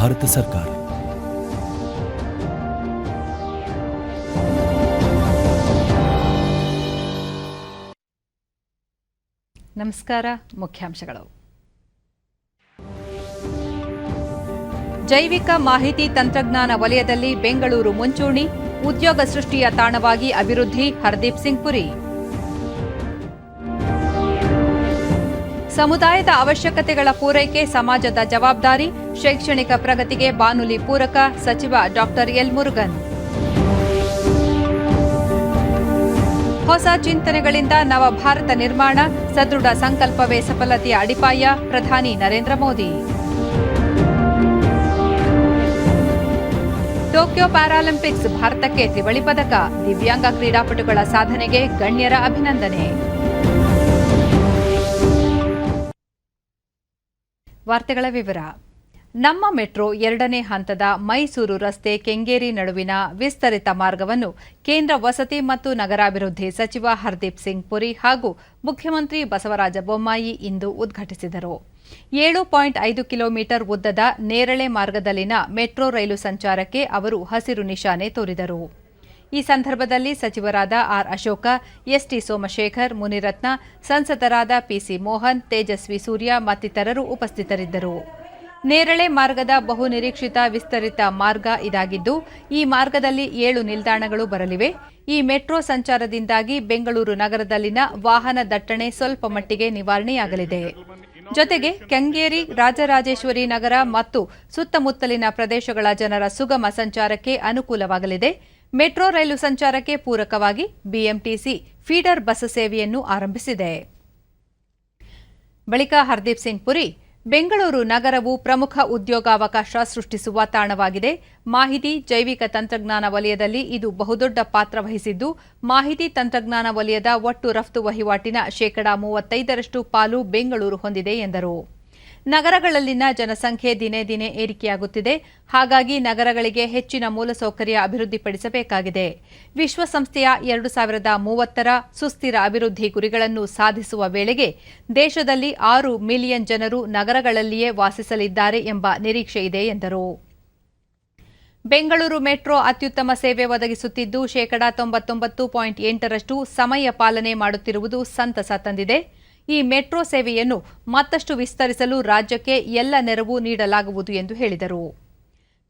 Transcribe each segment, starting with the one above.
ಭಾರತ ಸರ್ಕಾರ. ನಮಸ್ಕಾರ. ಮುಖ್ಯಾಂಶಗಳು. ಜೈವಿಕ ಮಾಹಿತಿ ತಂತ್ರಜ್ಞಾನ ವಲಯದಲ್ಲಿ ಬೆಂಗಳೂರು ಮುಂಚೂಣಿ, ಉದ್ಯೋಗ ಸೃಷ್ಟಿಯ ತಾಣವಾಗಿ ಅಭಿವೃದ್ಧಿ. ಹರ್ದೀಪ್ ಸಿಂಗ್ ಪುರಿ. ಸಮುದಾಯದ ಅವಶ್ಯಕತೆಗಳ ಪೂರೈಕೆ ಸಮಾಜದ ಜವಾಬ್ದಾರಿ, ಶೈಕ್ಷಣಿಕ ಪ್ರಗತಿಗೆ ಬಾನುಲಿ ಪೂರಕ. ಸಚಿವ ಡಾ ಎಲ್ ಮುರುಗನ್. ಹೊಸ ಚಿಂತನೆಗಳಿಂದ ನವಭಾರತ ನಿರ್ಮಾಣ, ಸದೃಢ ಸಂಕಲ್ಪವೇ ಸಫಲತೆಯ ಅಡಿಪಾಯ. ಪ್ರಧಾನಿ ನರೇಂದ್ರ ಮೋದಿ. ಟೋಕಿಯೋ ಪ್ಯಾರಾಲಿಂಪಿಕ್ಸ್, ಭಾರತಕ್ಕೆ ತ್ರಿವಳಿ ಪದಕ. ದಿವ್ಯಾಂಗ ಕ್ರೀಡಾಪಟುಗಳ ಸಾಧನೆಗೆ ಗಣ್ಯರ ಅಭಿನಂದನೆ. ವಾರ್ತೆಗಳ ವಿವರ. ನಮ್ಮ ಮೆಟ್ರೋ 2ನೇ ಹಂತದ ಮೈಸೂರು ರಸ್ತೆ ಕೆಂಗೇರಿ ನಡುವಿನ ವಿಸ್ತರಿತ ಮಾರ್ಗವನ್ನು ಕೇಂದ್ರ ವಸತಿ ಮತ್ತು ನಗರಾಭಿವೃದ್ಧಿ ಸಚಿವ ಹರ್ದೀಪ್ ಸಿಂಗ್ ಪುರಿ ಹಾಗೂ ಮುಖ್ಯಮಂತ್ರಿ ಬಸವರಾಜ ಬೊಮ್ಮಾಯಿ ಇಂದು ಉದ್ಘಾಟಿಸಿದರು. 7.5 ಕಿಲೋಮೀಟರ್ ಉದ್ದದ ನೇರಳೆ ಮಾರ್ಗದಲ್ಲಿನ ಮೆಟ್ರೋ ರೈಲು ಸಂಚಾರಕ್ಕೆ ಅವರು ಹಸಿರು ನಿಶಾನೆ ತೋರಿದರು. ಈ ಸಂದರ್ಭದಲ್ಲಿ ಸಚಿವರಾದ ಆರ್ ಅಶೋಕ, ಎಸ್ಟಿ ಸೋಮಶೇಖರ್, ಮುನಿರತ್ನ, ಸಂಸದರಾದ ಪಿಸಿ ಮೋಹನ್, ತೇಜಸ್ವಿ ಸೂರ್ಯ ಮತ್ತಿತರರು ಉಪಸ್ಥಿತರಿದ್ದರು. ನೇರಳೆ ಮಾರ್ಗದ ಬಹುನಿರೀಕ್ಷಿತ ವಿಸ್ತರಿತ ಮಾರ್ಗ ಇದಾಗಿದ್ದು, ಈ ಮಾರ್ಗದಲ್ಲಿ 7 ನಿಲ್ದಾಣಗಳು ಬರಲಿವೆ. ಈ ಮೆಟ್ರೋ ಸಂಚಾರದಿಂದಾಗಿ ಬೆಂಗಳೂರು ನಗರದಲ್ಲಿನ ವಾಹನ ದಟ್ಟಣೆ ಸ್ವಲ್ಪ ಮಟ್ಟಿಗೆ ನಿವಾರಣೆಯಾಗಲಿದೆ. ಜೊತೆಗೆ ಕೆಂಗೇರಿ, ರಾಜರಾಜೇಶ್ವರಿ ನಗರ ಮತ್ತು ಸುತ್ತಮುತ್ತಲಿನ ಪ್ರದೇಶಗಳ ಜನರ ಸುಗಮ ಸಂಚಾರಕ್ಕೆ ಅನುಕೂಲವಾಗಲಿದೆ. ಮೆಟ್ರೋ ರೈಲು ಸಂಚಾರಕ್ಕೆ ಪೂರಕವಾಗಿ ಬಿಎಂಟಿಸಿ ಫೀಡರ್ ಬಸ್ ಸೇವೆಯನ್ನು ಆರಂಭಿಸಿದೆ. ಬಳಿಕ ಹರ್ದೀಪ್ ಸಿಂಗ್ ಪುರಿ, ಬೆಂಗಳೂರು ನಗರವು ಪ್ರಮುಖ ಉದ್ಯೋಗಾವಕಾಶ ಸೃಷ್ಟಿಸುವ ತಾಣವಾಗಿದೆ. ಮಾಹಿತಿ, ಜೈವಿಕ ತಂತ್ರಜ್ಞಾನ ವಲಯದಲ್ಲಿ ಇದು ಬಹುದೊಡ್ಡ ಪಾತ್ರ ವಹಿಸಿದ್ದು, ಮಾಹಿತಿ ತಂತ್ರಜ್ಞಾನ ವಲಯದ ಒಟ್ಟು ರಫ್ತು ವಹಿವಾಟಿನ 35% ಪಾಲು ಬೆಂಗಳೂರು ಹೊಂದಿದೆ ಎಂದರು. ನಗರಗಳಲ್ಲಿನ ಜನಸಂಖ್ಯೆ ದಿನೇ ದಿನೇ ಏರಿಕೆಯಾಗುತ್ತಿದೆ. ಹಾಗಾಗಿ ನಗರಗಳಿಗೆ ಹೆಚ್ಚಿನ ಮೂಲಸೌಕರ್ಯ ಅಭಿವೃದ್ಧಿಪಡಿಸಬೇಕಾಗಿದೆ. ವಿಶ್ವಸಂಸ್ಥೆಯ 2030ರ ಸುಸ್ಥಿರ ಅಭಿವೃದ್ಧಿ ಗುರಿಗಳನ್ನು ಸಾಧಿಸುವ ವೇಳೆಗೆ ದೇಶದಲ್ಲಿ 6 ಮಿಲಿಯನ್ ಜನರು ನಗರಗಳಲ್ಲಿಯೇ ವಾಸಿಸಲಿದ್ದಾರೆ ಎಂಬ ನಿರೀಕ್ಷೆಯಿದೆ ಎಂದರು. ಬೆಂಗಳೂರು ಮೆಟ್ರೋ ಅತ್ಯುತ್ತಮ ಸೇವೆ ಒದಗಿಸುತ್ತಿದ್ದು, 99.8% ಸಮಯ ಪಾಲನೆ ಮಾಡುತ್ತಿರುವುದು ಸಂತಸ ತಂದಿದೆ. ಈ ಮೆಟ್ರೋ ಸೇವೆಯನ್ನು ಮತ್ತಷ್ಟು ವಿಸ್ತರಿಸಲು ರಾಜ್ಯಕ್ಕೆ ಎಲ್ಲ ನೆರವು ನೀಡಲಾಗುವುದು ಎಂದು ಹೇಳಿದರು.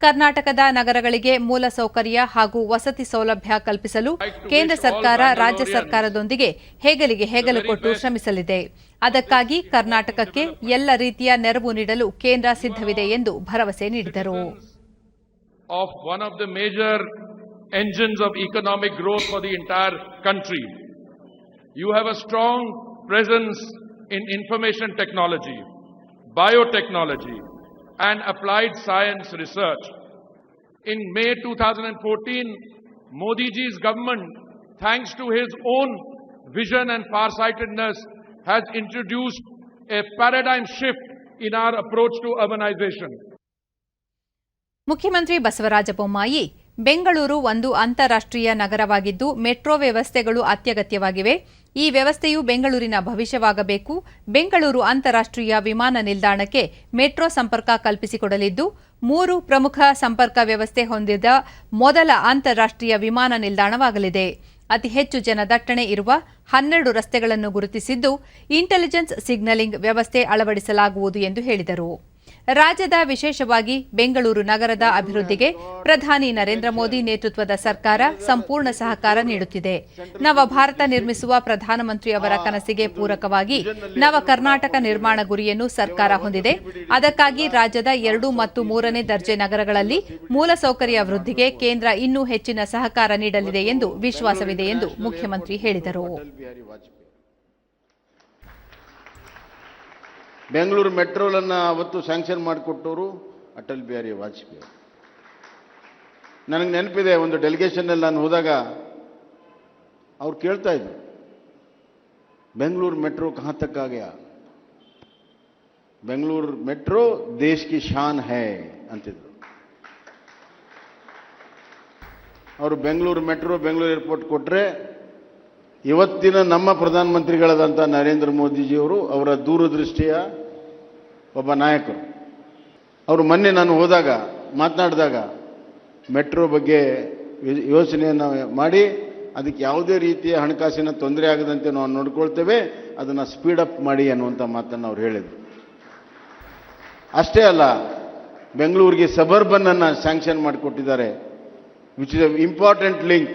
ಕರ್ನಾಟಕದ ನಗರಗಳಿಗೆ ಮೂಲಸೌಕರ್ಯ ಹಾಗೂ ವಸತಿ ಸೌಲಭ್ಯ ಕಲ್ಪಿಸಲು ಕೇಂದ್ರ ಸರ್ಕಾರ ರಾಜ್ಯ ಸರ್ಕಾರದೊಂದಿಗೆ ಹೆಗಲಿಗೆ ಹೆಗಲು ಕೊಟ್ಟು ಶ್ರಮಿಸಲಿದೆ. ಅದಕ್ಕಾಗಿ ಕರ್ನಾಟಕಕ್ಕೆ ಎಲ್ಲ ರೀತಿಯ ನೆರವು ನೀಡಲು ಕೇಂದ್ರ ಸಿದ್ಧವಿದೆ ಎಂದು ಭರವಸೆ ನೀಡಿದರು. Presence in information technology, biotechnology, and applied science research. In May 2014, Modi ji's government, thanks to his own vision and farsightedness, has introduced a paradigm shift in our approach to urbanization. ಮುಖ್ಯಮಂತ್ರಿ ಬಸವರಾಜ ಬೊಮ್ಮಾಯಿ, ಬೆಂಗಳೂರು ಒಂದು ಅಂತಾರಾಷ್ಟ್ರೀಯ ನಗರವಾಗಿದ್ದು, metro ವ್ಯವಸ್ಥೆಗಳು ಅತ್ಯಗತ್ಯವಾಗಿವೆ. ಈ ವ್ಯವಸ್ಥೆಯು ಬೆಂಗಳೂರಿನ ಭವಿಷ್ಯವಾಗಬೇಕು. ಬೆಂಗಳೂರು ಅಂತಾರಾಷ್ಟ್ರೀಯ ವಿಮಾನ ನಿಲ್ದಾಣಕ್ಕೆ ಮೆಟ್ರೋ ಸಂಪರ್ಕ ಕಲ್ಪಿಸಿಕೊಡಲಿದ್ದು, 3 ಪ್ರಮುಖ ಸಂಪರ್ಕ ವ್ಯವಸ್ಥೆ ಹೊಂದಿದ ಮೊದಲ ಅಂತಾರಾಷ್ಟ್ರೀಯ ವಿಮಾನ ನಿಲ್ದಾಣವಾಗಲಿದೆ. ಅತಿ ಹೆಚ್ಚು ಜನದಟ್ಟಣೆ ಇರುವ 12 ರಸ್ತೆಗಳನ್ನು ಗುರುತಿಸಿದ್ದು, ಇಂಟೆಲಿಜೆನ್ಸ್ ಸಿಗ್ನಲಿಂಗ್ ವ್ಯವಸ್ಥೆ ಅಳವಡಿಸಲಾಗುವುದು ಎಂದು ಹೇಳಿದರು. ರಾಜ್ಯದ ವಿಶೇಷವಾಗಿ ಬೆಂಗಳೂರು ನಗರದ ಅಭಿವೃದ್ಧಿಗೆ ಪ್ರಧಾನಿ ನರೇಂದ್ರ ಮೋದಿ ನೇತೃತ್ವದ ಸರ್ಕಾರ ಸಂಪೂರ್ಣ ಸಹಕಾರ ನೀಡುತ್ತಿದೆ. ನವ ಭಾರತ ನಿರ್ಮಿಸುವ ಪ್ರಧಾನಮಂತ್ರಿ ಅವರ ಕನಸಿಗೆ ಪೂರಕವಾಗಿ ನವ ಕರ್ನಾಟಕ ನಿರ್ಮಾಣ ಗುರಿಯನ್ನು ಸರ್ಕಾರ ಹೊಂದಿದೆ. ಅದಕ್ಕಾಗಿ ರಾಜ್ಯದ 2 ಮತ್ತು 3ನೇ ದರ್ಜೆ ನಗರಗಳಲ್ಲಿ ಮೂಲಸೌಕರ್ಯ ವೃದ್ಧಿಗೆ ಕೇಂದ್ರ ಇನ್ನೂ ಹೆಚ್ಚಿನ ಸಹಕಾರ ನೀಡಲಿದೆ ಎಂದು ವಿಶ್ವಾಸವಿದೆ ಎಂದು ಮುಖ್ಯಮಂತ್ರಿ ಹೇಳಿದರು. ಬೆಂಗಳೂರು ಮೆಟ್ರೋಲನ್ನು ಅವತ್ತು ಸ್ಯಾಂಕ್ಷನ್ ಮಾಡಿಕೊಟ್ಟವರು ಅಟಲ್ ಬಿಹಾರಿ ವಾಜಪೇಯಿ. ನನಗೆ ನೆನಪಿದೆ, ಒಂದು ಡೆಲಿಗೇಷನ್ನಲ್ಲಿ ನಾನು ಹೋದಾಗ ಅವ್ರು ಕೇಳ್ತಾ ಇದ್ರು, ಬೆಂಗಳೂರು ಮೆಟ್ರೋ ಕहाँ तक आ गया? ಬೆಂಗಳೂರು ಮೆಟ್ರೋ ದೇಶ ಕಿ ಶಾನ್ ಹೈ ಅಂತಿದ್ರು. ಅವರು ಬೆಂಗಳೂರು ಮೆಟ್ರೋ ಬೆಂಗಳೂರು ಏರ್ಪೋರ್ಟ್ ಕೊಟ್ಟರೆ ಇವತ್ತಿನ ನಮ್ಮ ಪ್ರಧಾನಮಂತ್ರಿಗಳಾದಂಥ ನರೇಂದ್ರ ಮೋದಿಜಿಯವರು ಅವರ ದೂರದೃಷ್ಟಿಯ ಒಬ್ಬ ನಾಯಕರು. ಅವರು ಮೊನ್ನೆ ನಾನು ಹೋದಾಗ ಮಾತನಾಡಿದಾಗ ಮೆಟ್ರೋ ಬಗ್ಗೆ ಯೋಚನೆಯನ್ನು ಮಾಡಿ ಅದಕ್ಕೆ ಯಾವುದೇ ರೀತಿಯ ಹಣಕಾಸಿನ ತೊಂದರೆ ಆಗದಂತೆ ನಾವು ನೋಡ್ಕೊಳ್ತೇವೆ, ಅದನ್ನು ಸ್ಪೀಡಪ್ ಮಾಡಿ ಅನ್ನುವಂಥ ಮಾತನ್ನು ಅವ್ರು ಹೇಳಿದರು. ಅಷ್ಟೇ ಅಲ್ಲ, ಬೆಂಗಳೂರಿಗೆ ಸಬರ್ಬನ್ ಅನ್ನು ಸ್ಯಾಂಕ್ಷನ್ ಮಾಡಿಕೊಟ್ಟಿದ್ದಾರೆ, which is A important link.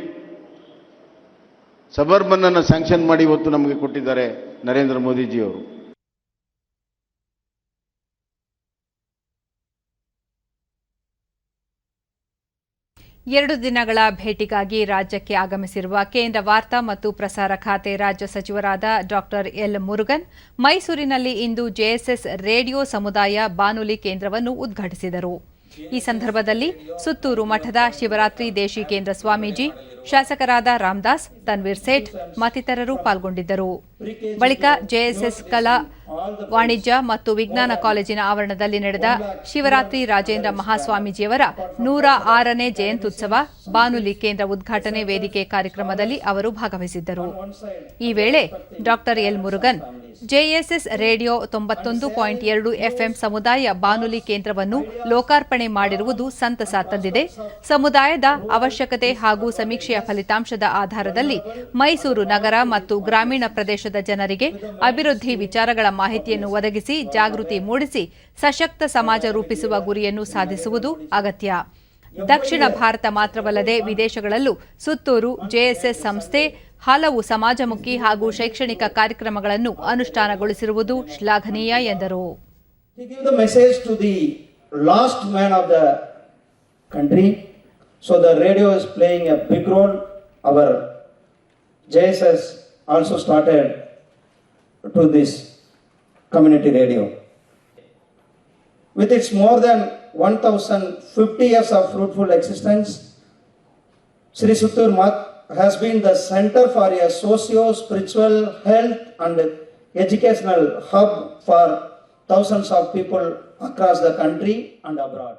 Suburban ಅನ್ನು ಸ್ಯಾಂಕ್ಷನ್ ಮಾಡಿ ಇವತ್ತು ನಮಗೆ ಕೊಟ್ಟಿದ್ದಾರೆ ನರೇಂದ್ರ ಮೋದಿಜಿಯವರು. ಎರಡು ದಿನಗಳ ಭೇಟಿಗಾಗಿ ರಾಜ್ಯಕ್ಕೆ ಆಗಮಿಸಿರುವ ಕೇಂದ್ರ ವಾರ್ತಾ ಮತ್ತು ಪ್ರಸಾರ ಖಾತೆ ರಾಜ್ಯ ಸಚಿವರಾದ ಡಾ ಎಲ್ ಮುರುಗನ್ ಮೈಸೂರಿನಲ್ಲಿ ಇಂದು ಜೆಎಸ್ಎಸ್ ರೇಡಿಯೋ ಸಮುದಾಯ ಬಾನುಲಿ ಕೇಂದ್ರವನ್ನು ಉದ್ಘಾಟಿಸಿದರು. ಈ ಸಂದರ್ಭದಲ್ಲಿ ಸುತ್ತೂರು ಮಠದ ಶಿವರಾತ್ರಿ ದೇಶಿಕೇಂದ್ರ ಸ್ವಾಮೀಜಿ, ಶಾಸಕರಾದ ರಾಮದಾಸ್, ತನ್ವೀರ್ ಸೇಠ್ ಮತ್ತಿತರರು ಪಾಲ್ಗೊಂಡಿದ್ದರು. ಬಳಿಕ ಜೆಎಸ್ಎಸ್ ಕಲಾ, ವಾಣಿಜ್ಯ ಮತ್ತು ವಿಜ್ಞಾನ ಕಾಲೇಜಿನ ಆವರಣದಲ್ಲಿ ನಡೆದ ಶಿವರಾತ್ರಿ ರಾಜೇಂದ್ರ ಮಹಾಸ್ವಾಮೀಜಿಯವರ 106ನೇ ಜಯಂತ್ಯುತ್ಸವ ಬಾನುಲಿ ಕೇಂದ್ರ ಉದ್ಘಾಟನೆ ವೇದಿಕೆ ಕಾರ್ಯಕ್ರಮದಲ್ಲಿ ಅವರು ಭಾಗವಹಿಸಿದ್ದರು. ಈ ವೇಳೆ ಡಾ L Murugan JSS radio 91.2 FM ಸಮುದಾಯ ಬಾನುಲಿ ಕೇಂದ್ರವನ್ನು ಲೋಕಾರ್ಪಣೆ ಮಾಡಿರುವುದು ಸಂತಸ ತಂದಿದೆ. ಸಮುದಾಯದ ಅವಶ್ಯಕತೆ ಹಾಗೂ ಸಮೀಕ್ಷೆಯ ಫಲಿತಾಂಶದ ಆಧಾರದಲ್ಲಿ ಮೈಸೂರು ನಗರ ಮತ್ತು ಗ್ರಾಮೀಣ ಪ್ರದೇಶದ ಜನರಿಗೆ ಅಭಿವೃದ್ಧಿ ವಿಚಾರಗಳ ಮಾಹಿತಿಯನ್ನು ಒದಗಿಸಿ ಜಾಗೃತಿ ಮೂಡಿಸಿ ಸಶಕ್ತ ಸಮಾಜ ರೂಪಿಸುವ ಗುರಿಯನ್ನು ಸಾಧಿಸುವುದು ಅಗತ್ಯ. ದಕ್ಷಿಣ ಭಾರತ ಮಾತ್ರವಲ್ಲದೆ ವಿದೇಶಗಳಲ್ಲೂ ಸುತ್ತೂರು ಜೆಎಸ್ಎಸ್ ಸಂಸ್ಥೆ ಹಲವು ಸಮಾಜಮುಖಿ ಹಾಗೂ ಶೈಕ್ಷಣಿಕ ಕಾರ್ಯಕ್ರಮಗಳನ್ನು ಅನುಷ್ಠಾನಗೊಳಿಸಿರುವುದು ಶ್ಲಾಘನೀಯ ಎಂದರು. He gave the message to the last man of the country. So the radio is playing a big role. Our JSS also started to this community radio. With its more than 1050 years of fruitful existence, Sri Suttur Math has been the center for a socio-spiritual, health and educational hub for thousands of people across the country and abroad.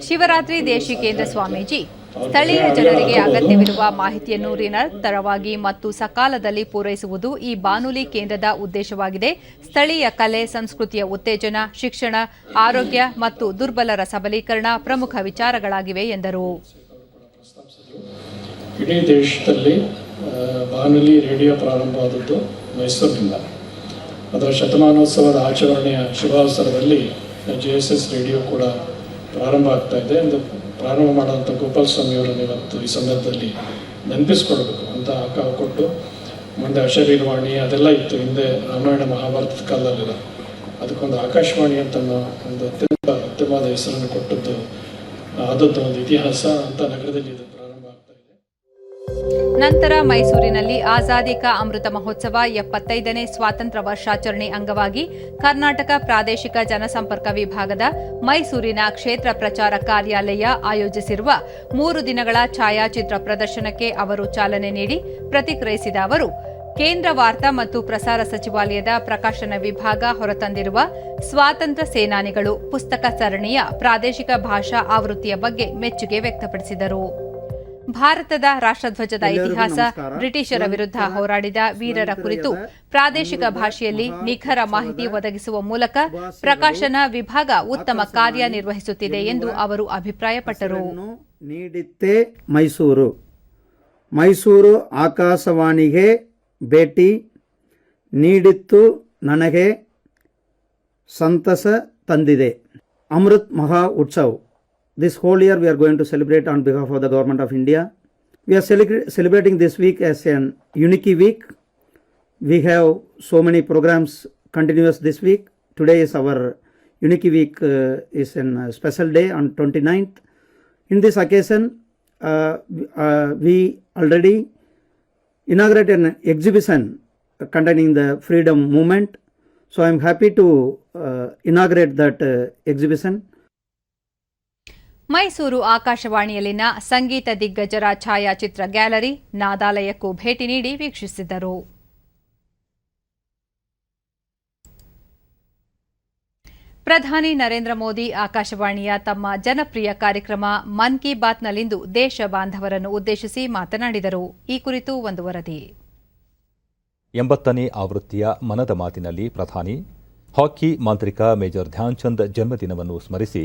Shivaratri Deshikendra Swamiji ಸ್ಥಳೀಯ ಜನರಿಗೆ ಅಗತ್ಯವಿರುವ ಮಾಹಿತಿಯನ್ನು ನಿರಂತರವಾಗಿ ಮತ್ತು ಸಕಾಲದಲ್ಲಿ ಪೂರೈಸುವುದು ಈ ಬಾನುಲಿ ಕೇಂದ್ರದ ಉದ್ದೇಶವಾಗಿದೆ. ಸ್ಥಳೀಯ ಕಲೆ, ಸಂಸ್ಕೃತಿಯ ಉತ್ತೇಜನ, ಶಿಕ್ಷಣ, ಆರೋಗ್ಯ ಮತ್ತು ದುರ್ಬಲರ ಸಬಲೀಕರಣ ಪ್ರಮುಖ ವಿಚಾರಗಳಾಗಿವೆ ಎಂದರು. ಇಡೀ ದೇಶದಲ್ಲಿ ಬಾನುಲಿ ರೇಡಿಯೋ ಪ್ರಾರಂಭವಾದದ್ದು ಮೈಸೂರಿನಿಂದ. ಅದರ ಶತಮಾನೋತ್ಸವದ ಆಚರಣೆಯ ಶುಭಾವಸರದಲ್ಲಿ ಜೆಎಸ್ಎಸ್ ರೇಡಿಯೋ ಕೂಡ ಪ್ರಾರಂಭ ಆಗ್ತಾ ಇದೆ. ಪ್ರಾರಂಭ ಮಾಡುವಂಥ ಗೋಪಾಲ ಸ್ವಾಮಿಯವರನ್ನು ಇವತ್ತು ಈ ಸಂದರ್ಭದಲ್ಲಿ ನೆನಪಿಸ್ಕೊಳ್ಬೇಕು ಅಂತ ಕೊಟ್ಟು, ಮುಂದೆ ಅಶರೀರವಾಣಿ ಅದೆಲ್ಲ ಇತ್ತು ಹಿಂದೆ ರಾಮಾಯಣ ಮಹಾಭಾರತದ ಕಾಲದಲ್ಲಿಲ್ಲ. ಅದಕ್ಕೊಂದು ಆಕಾಶವಾಣಿ ಅಂತ ಒಂದು ಅತ್ಯಂತವಾದ ಹೆಸರನ್ನು ಕೊಟ್ಟದ್ದು, ಆದದ್ದು ಒಂದು ಇತಿಹಾಸ ಅಂತ ನಗರದಲ್ಲಿ ಇದು ಪ್ರಾರಂಭ ಆಗ್ತಾ ಇದೆ. ನಂತರ ಮೈಸೂರಿನಲ್ಲಿ ಆಜಾದಿ ಕಾ ಅಮೃತ ಮಹೋತ್ಸವ 75ನೇ ಸ್ವಾತಂತ್ರ್ಯ ವರ್ಷಾಚರಣೆ ಅಂಗವಾಗಿ ಕರ್ನಾಟಕ ಪ್ರಾದೇಶಿಕ ಜನಸಂಪರ್ಕ ವಿಭಾಗದ ಮೈಸೂರಿನ ಕ್ಷೇತ್ರ ಪ್ರಚಾರ ಕಾರ್ಯಾಲಯ ಆಯೋಜಿಸಿರುವ 3 ದಿನಗಳ ಛಾಯಾಚಿತ್ರ ಪ್ರದರ್ಶನಕ್ಕೆ ಅವರು ಚಾಲನೆ ನೀಡಿ ಪ್ರತಿಕ್ರಿಯಿಸಿದ ಅವರು, ಕೇಂದ್ರ ವಾರ್ತಾ ಮತ್ತು ಪ್ರಸಾರ ಸಚಿವಾಲಯದ ಪ್ರಕಾಶನ ವಿಭಾಗ ಹೊರತಂದಿರುವ ಸ್ವಾತಂತ್ರ್ಯ ಸೇನಾನಿಗಳು ಪುಸ್ತಕ ಸರಣಿಯ ಪ್ರಾದೇಶಿಕ ಭಾಷಾ ಆವೃತ್ತಿಯ ಬಗ್ಗೆ ಮೆಚ್ಚುಗೆ ವ್ಯಕ್ತಪಡಿಸಿದರು. ಭಾರತದ ರಾಷ್ಟ್ರಧ್ವಜದ ಇತಿಹಾಸ, ಬ್ರಿಟಿಷರ ವಿರುದ್ಧ ಹೋರಾಡಿದ ವೀರರ ಕುರಿತು ಪ್ರಾದೇಶಿಕ ಭಾಷೆಯಲ್ಲಿ ನಿಖರ ಮಾಹಿತಿ ಒದಗಿಸುವ ಮೂಲಕ ಪ್ರಕಾಶನ ವಿಭಾಗ ಉತ್ತಮ ಕಾರ್ಯನಿರ್ವಹಿಸುತ್ತಿದೆ ಎಂದು ಅವರು ಅಭಿಪ್ರಾಯಪಟ್ಟರು. ನೀಡಿತ್ತೆ ಮೈಸೂರು ಆಕಾಶವಾಣಿಗೆ ಭೇಟಿ ನೀಡಿತ್ತು, ನನಗೆ ಸಂತಸ ತಂದಿದೆ. ಅಮೃತ್ ಮಹಾ Utsav. This whole year we are going to celebrate on behalf of the Government of India. We are celebrating this week as an Uniki week. We have so many programs continuous this week. Today is our Uniki week, is a special day on 29th. In this occasion, we already inaugurated an exhibition containing the freedom movement. So I am happy to inaugurate that exhibition. Mysuru ಆಕಾಶವಾಣಿಯಲ್ಲಿನ ಸಂಗೀತ ದಿಗ್ಗಜರ ಛಾಯಾಚಿತ್ರ gallery, ನಾದಾಲಯಕ್ಕೂ ಭೇಟಿ ನೀಡಿ ವೀಕ್ಷಿಸಿದರು. ಪ್ರಧಾನಿ ನರೇಂದ್ರ ಮೋದಿ ಆಕಾಶವಾಣಿಯ ತಮ್ಮ ಜನಪ್ರಿಯ ಕಾರ್ಯಕ್ರಮ ಮನ್ ಕಿ ಬಾತ್ನಲ್ಲಿಂದು ದೇಶ ಬಾಂಧವರನ್ನು ಉದ್ದೇಶಿಸಿ ಮಾತನಾಡಿದರು. ಈ ಕುರಿತು ಒಂದು ವರದಿ. 80ನೇ ಆವೃತ್ತಿಯ ಮನದ ಮಾತಿನಲ್ಲಿ ಪ್ರಧಾನಿ ಹಾಕಿ ಮಾಂತ್ರಿಕ ಮೇಜರ್ ಧ್ಯಾನ್ ಚಂದ್ ಜನ್ಮದಿನವನ್ನು ಸ್ಮರಿಸಿ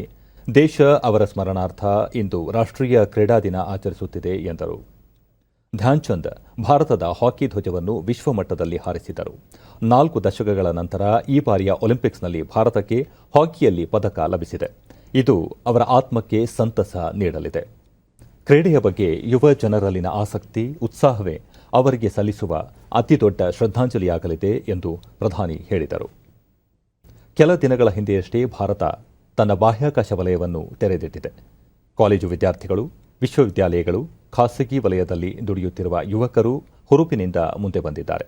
ದೇಶ ಅವರ ಸ್ಮರಣಾರ್ಥ ಇಂದು ರಾಷ್ಟ್ರೀಯ ಕ್ರೀಡಾ ದಿನ ಆಚರಿಸುತ್ತಿದೆ ಎಂದರು. ಧ್ಯಾನ್ ಚಂದ್ ಭಾರತದ ಹಾಕಿ ಧ್ವಜವನ್ನು ವಿಶ್ವಮಟ್ಟದಲ್ಲಿ ಹಾರಿಸಿದರು. 4 ದಶಕಗಳ ನಂತರ ಈ ಬಾರಿಯ ಒಲಿಂಪಿಕ್ಸ್ನಲ್ಲಿ ಭಾರತಕ್ಕೆ ಹಾಕಿಯಲ್ಲಿ ಪದಕ ಲಭಿಸಿದೆ. ಇದು ಅವರ ಆತ್ಮಕ್ಕೆ ಸಂತಸ ನೀಡಲಿದೆ. ಕ್ರೀಡೆಯ ಬಗ್ಗೆ ಯುವ ಜನರಲ್ಲಿನ ಆಸಕ್ತಿ, ಉತ್ಸಾಹವೇ ಅವರಿಗೆ ಸಲ್ಲಿಸುವ ಅತಿದೊಡ್ಡ ಶ್ರದ್ಧಾಂಜಲಿಯಾಗಲಿದೆ ಎಂದು ಪ್ರಧಾನಿ ಹೇಳಿದರು. ಕೆಲ ದಿನಗಳ ಹಿಂದೆಯಷ್ಟೇ ಭಾರತ ತನ್ನ ಬಾಹ್ಯಾಕಾಶ ವಲಯವನ್ನು ತೆರೆದಿಟ್ಟಿದೆ. ಕಾಲೇಜು ವಿದ್ಯಾರ್ಥಿಗಳು, ವಿಶ್ವವಿದ್ಯಾಲಯಗಳು, ಖಾಸಗಿ ವಲಯದಲ್ಲಿ ದುಡಿಯುತ್ತಿರುವ ಯುವಕರು ಹುರುಪಿನಿಂದ ಮುಂದೆ ಬಂದಿದ್ದಾರೆ.